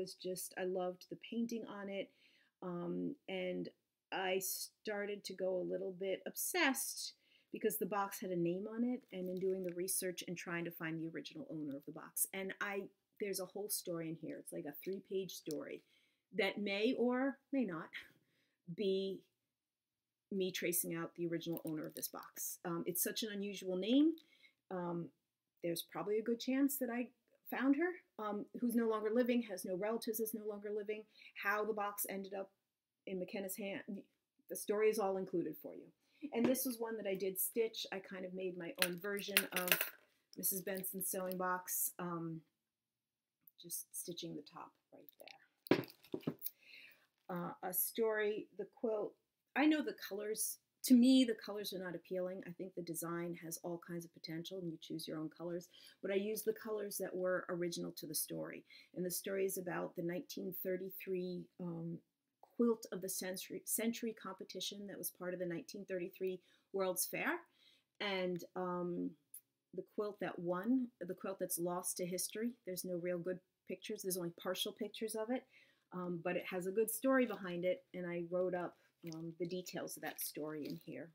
loved the painting on it, and I started to go a little bit obsessed because the box had a name on it, and in doing the research and trying to find the original owner of the box. And there's a whole story in here. It's like a 3-page story that may or may not be me tracing out the original owner of this box. It's such an unusual name. There's probably a good chance that I found her, who's no longer living, has no relatives, is no longer living. How the box ended up in McKenna's hand, the story is all included for you. And this was one that I did stitch. I kind of made my own version of Mrs. Benson's Sewing Box, just stitching the top right there. A story, the quilt, I know the colors, to me the colors are not appealing. I think the design has all kinds of potential and you choose your own colors, but I use the colors that were original to the story. And the story is about the 1933 Quilt of the Century competition that was part of the 1933 World's Fair. And the quilt that won, the quilt that's lost to history, there's no real good pictures, there's only partial pictures of it, but it has a good story behind it, and I wrote up the details of that story in here.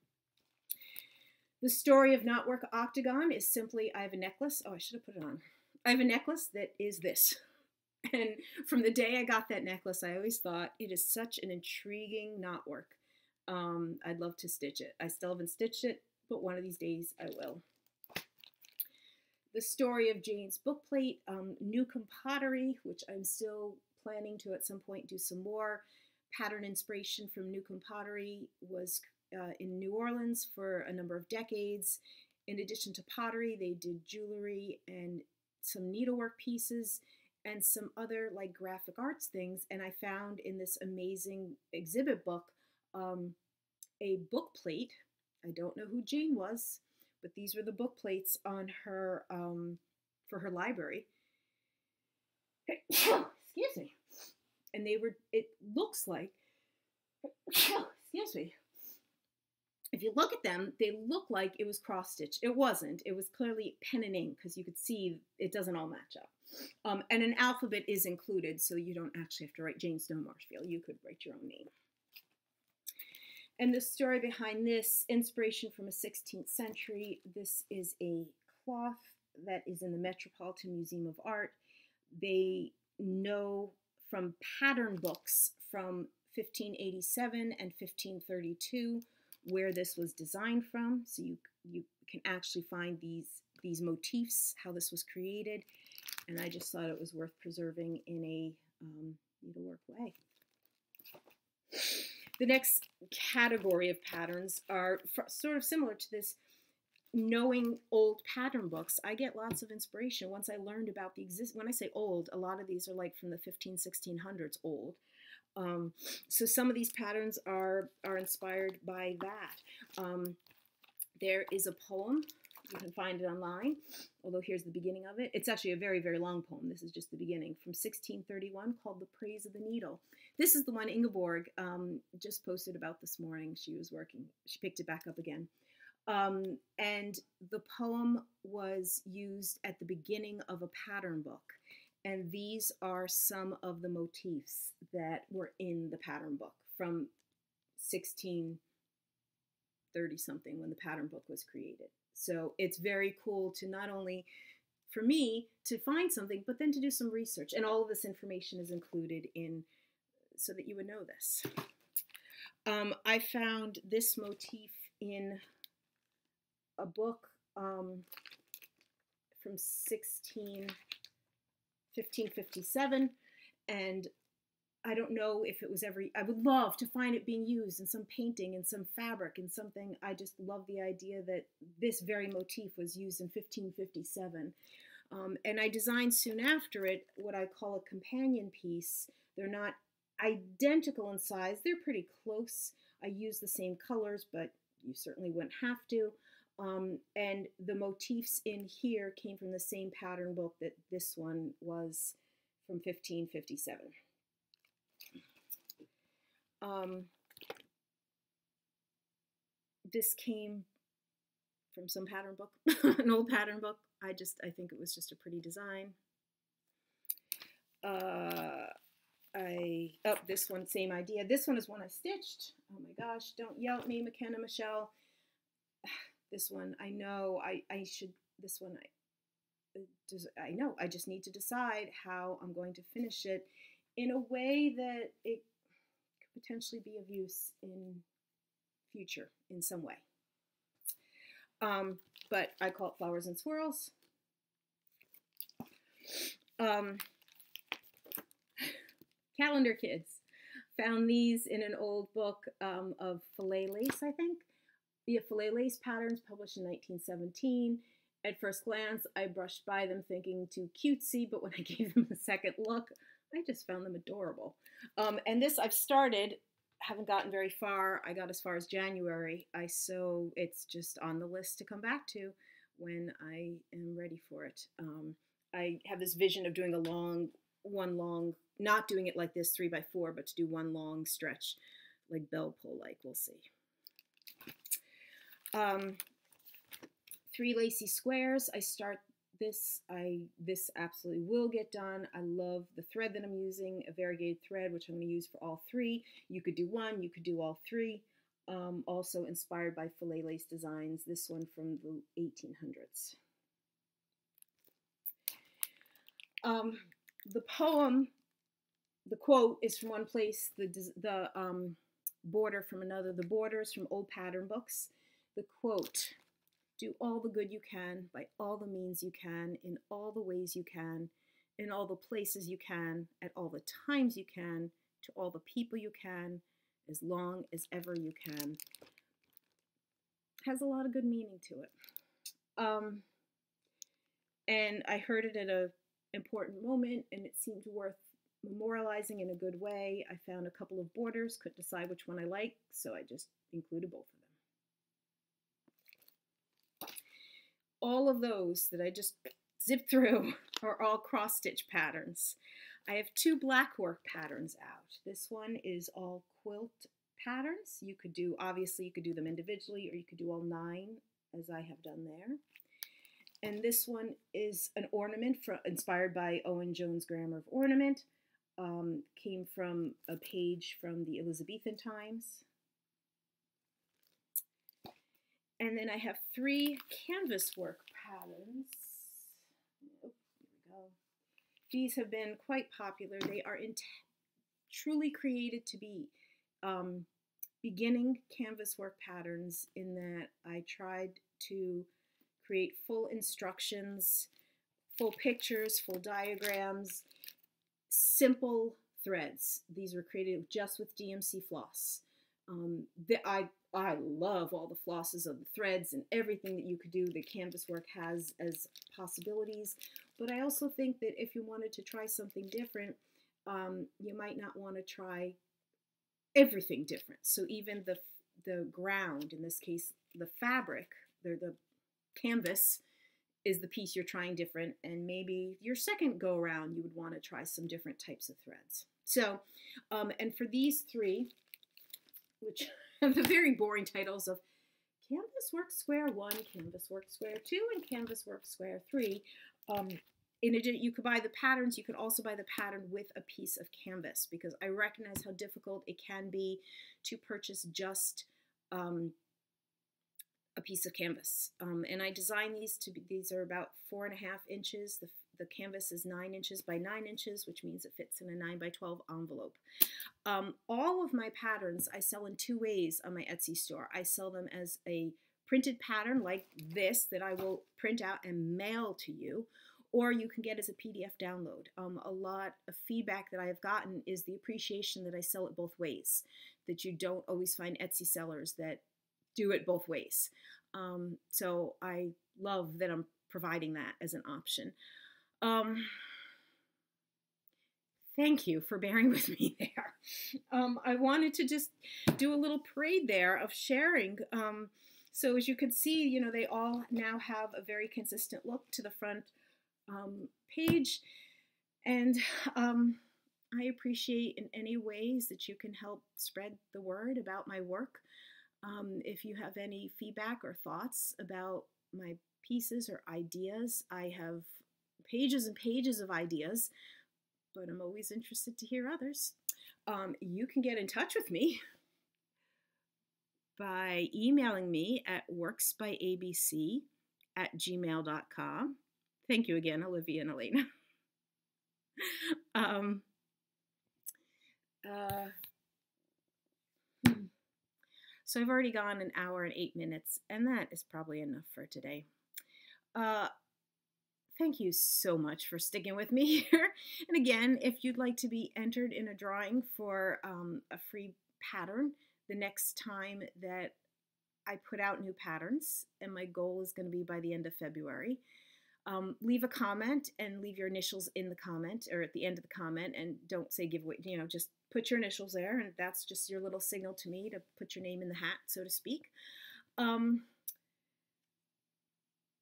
The story of Knotwork Octagon is simply, I have a necklace, oh I should have put it on, I have a necklace that is this. And from the day I got that necklace, I always thought it is such an intriguing knotwork. I'd love to stitch it. I still haven't stitched it, but one of these days I will. The story of Jane's bookplate, Newcomb pottery, which I'm still planning to at some point do some more. pattern inspiration from Newcomb pottery was in New Orleans for a number of decades. In addition to pottery, they did jewelry and some needlework pieces and some other like graphic arts things. And I found in this amazing exhibit book a book plate. I don't know who Jane was, but these were the book plates on her for her library. Excuse me. And they were, it looks like, excuse me. If you look at them, they look like it was cross-stitched. It wasn't. It was clearly pen and ink because you could see it doesn't all match up. And an alphabet is included, so you don't actually have to write Jane Snow Marshfield. You could write your own name. And the story behind this, inspiration from a 16th century. This is a cloth that is in the Metropolitan Museum of Art. They know from pattern books from 1587 and 1532 where this was designed from. So you can actually find these motifs, how this was created. And I just thought it was worth preserving in a needlework way. The next category of patterns are sort of similar to this. Knowing old pattern books, I get lots of inspiration once I learned about the when I say old, a lot of these are like from the 1600s old. So some of these patterns are inspired by that. There is a poem, you can find it online, although here's the beginning of it. It's actually a very, very long poem. This is just the beginning, from 1631, called The Praise of the Needle. This is the one Ingeborg just posted about this morning. She was working, she picked it back up again. And the poem was used at the beginning of a pattern book. And these are some of the motifs that were in the pattern book from 1630 something when the pattern book was created. So it's very cool to not only, for me, to find something, but then to do some research. And all of this information is included in, so that you would know this. I found this motif in a book from 1557, and I don't know if it was I would love to find it being used in some painting, in some fabric, in something. I just love the idea that this very motif was used in 1557. And I designed soon after it what I call a companion piece. They're not identical in size. They're pretty close. I use the same colors, but you certainly wouldn't have to. And the motifs in here came from the same pattern book that this one was from 1557. This came from some pattern book, an old pattern book. I think it was just a pretty design. This one, same idea. This one is one I stitched. Oh my gosh, don't yell at me, McKenna, Michelle. This one, I know, I should, this one, I know, I just need to decide how I'm going to finish it in a way that it could potentially be of use in future in some way. But I call it Flowers and Swirls. Calendar Kids. Found these in an old book of filet lace, I think. The filet lace patterns published in 1917. At first glance, I brushed by them thinking too cutesy, but when I gave them a second look, I just found them adorable. And this I've started, haven't gotten very far. I got as far as January. So it's just on the list to come back to when I am ready for it. I have this vision of doing one long, not doing it like this 3x4, but to do one long stretch, like bell pull, like we'll see. 3 lacy squares. I start this. This absolutely will get done. I love the thread that I'm using, a variegated thread, which I'm going to use for all 3. You could do 1, you could do all 3. Also inspired by filet lace designs. This one from the 1800s. The poem, the quote is from one place, the border from another. The borders from old pattern books. The quote, "Do all the good you can, by all the means you can, in all the ways you can, in all the places you can, at all the times you can, to all the people you can, as long as ever you can. Has a lot of good meaning to it. And I heard it at an important moment, and it seemed worth memorializing in a good way. I found a couple of borders, couldn't decide which one I liked, so I just included both of them. All of those that I just zipped through are all cross-stitch patterns. I have 2 black work patterns out. This one is all quilt patterns. You could do, obviously, you could do them individually, or you could do all 9, as I have done there. And this one is an ornament inspired by Owen Jones' Grammar of Ornament. Came from a page from the Elizabethan times. And then I have 3 canvas work patterns. Oh, here we go. These have been quite popular. They are truly created to be beginning canvas work patterns, in that I tried to create full instructions, full pictures, full diagrams, simple threads. These were created just with DMC floss. I love all the flosses of the threads and everything that you could do that canvas work has as possibilities. But I also think that if you wanted to try something different, you might not want to try everything different. So even the ground, in this case, the fabric, the canvas, is the piece you're trying different, and maybe your second go around you would want to try some different types of threads. So, and for these 3, which have the very boring titles of Canvas Work Square 1, Canvas Work Square 2, and Canvas Work Square 3, in addition, you could buy the patterns. You could also buy the pattern with a piece of canvas, because I recognize how difficult it can be to purchase just a piece of canvas. And I designed these to be, these are about 4.5 inches. The canvas is 9 inches by 9 inches, which means it fits in a 9 by 12 envelope. All of my patterns I sell in 2 ways on my Etsy store. I sell them as a printed pattern like this that I will print out and mail to you, or you can get as a PDF download. A lot of feedback that I have gotten is the appreciation that I sell it both ways, that you don't always find Etsy sellers that do it both ways. So I love that I'm providing that as an option. Thank you for bearing with me there. I wanted to just do a little parade there of sharing. So as you can see, you know, they all now have a very consistent look to the front page. And I appreciate in any ways that you can help spread the word about my work. If you have any feedback or thoughts about my pieces or ideas, I have pages and pages of ideas, but I'm always interested to hear others. You can get in touch with me by emailing me at worksbyabc@gmail.com. Thank you again, Olivia and Elena. So I've already gone 1 hour and 8 minutes, and that is probably enough for today. Thank you so much for sticking with me here. And again, if you'd like to be entered in a drawing for a free pattern the next time that I put out new patterns, and my goal is going to be by the end of February, leave a comment and leave your initials in the comment or at the end of the comment, and don't say giveaway, you know, just put your initials there, and that's just your little signal to me to put your name in the hat, so to speak.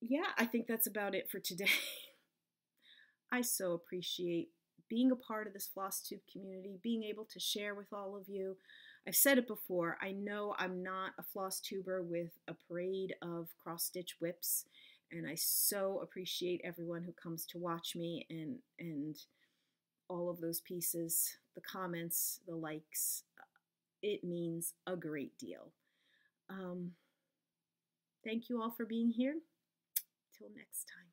Yeah, I think that's about it for today. I so appreciate being a part of this Flosstube community, being able to share with all of you. I've said it before, I know I'm not a Flosstuber with a parade of cross-stitch whips, and I so appreciate everyone who comes to watch me and all of those pieces, the comments, the likes. It means a great deal. Thank you all for being here. Till next time.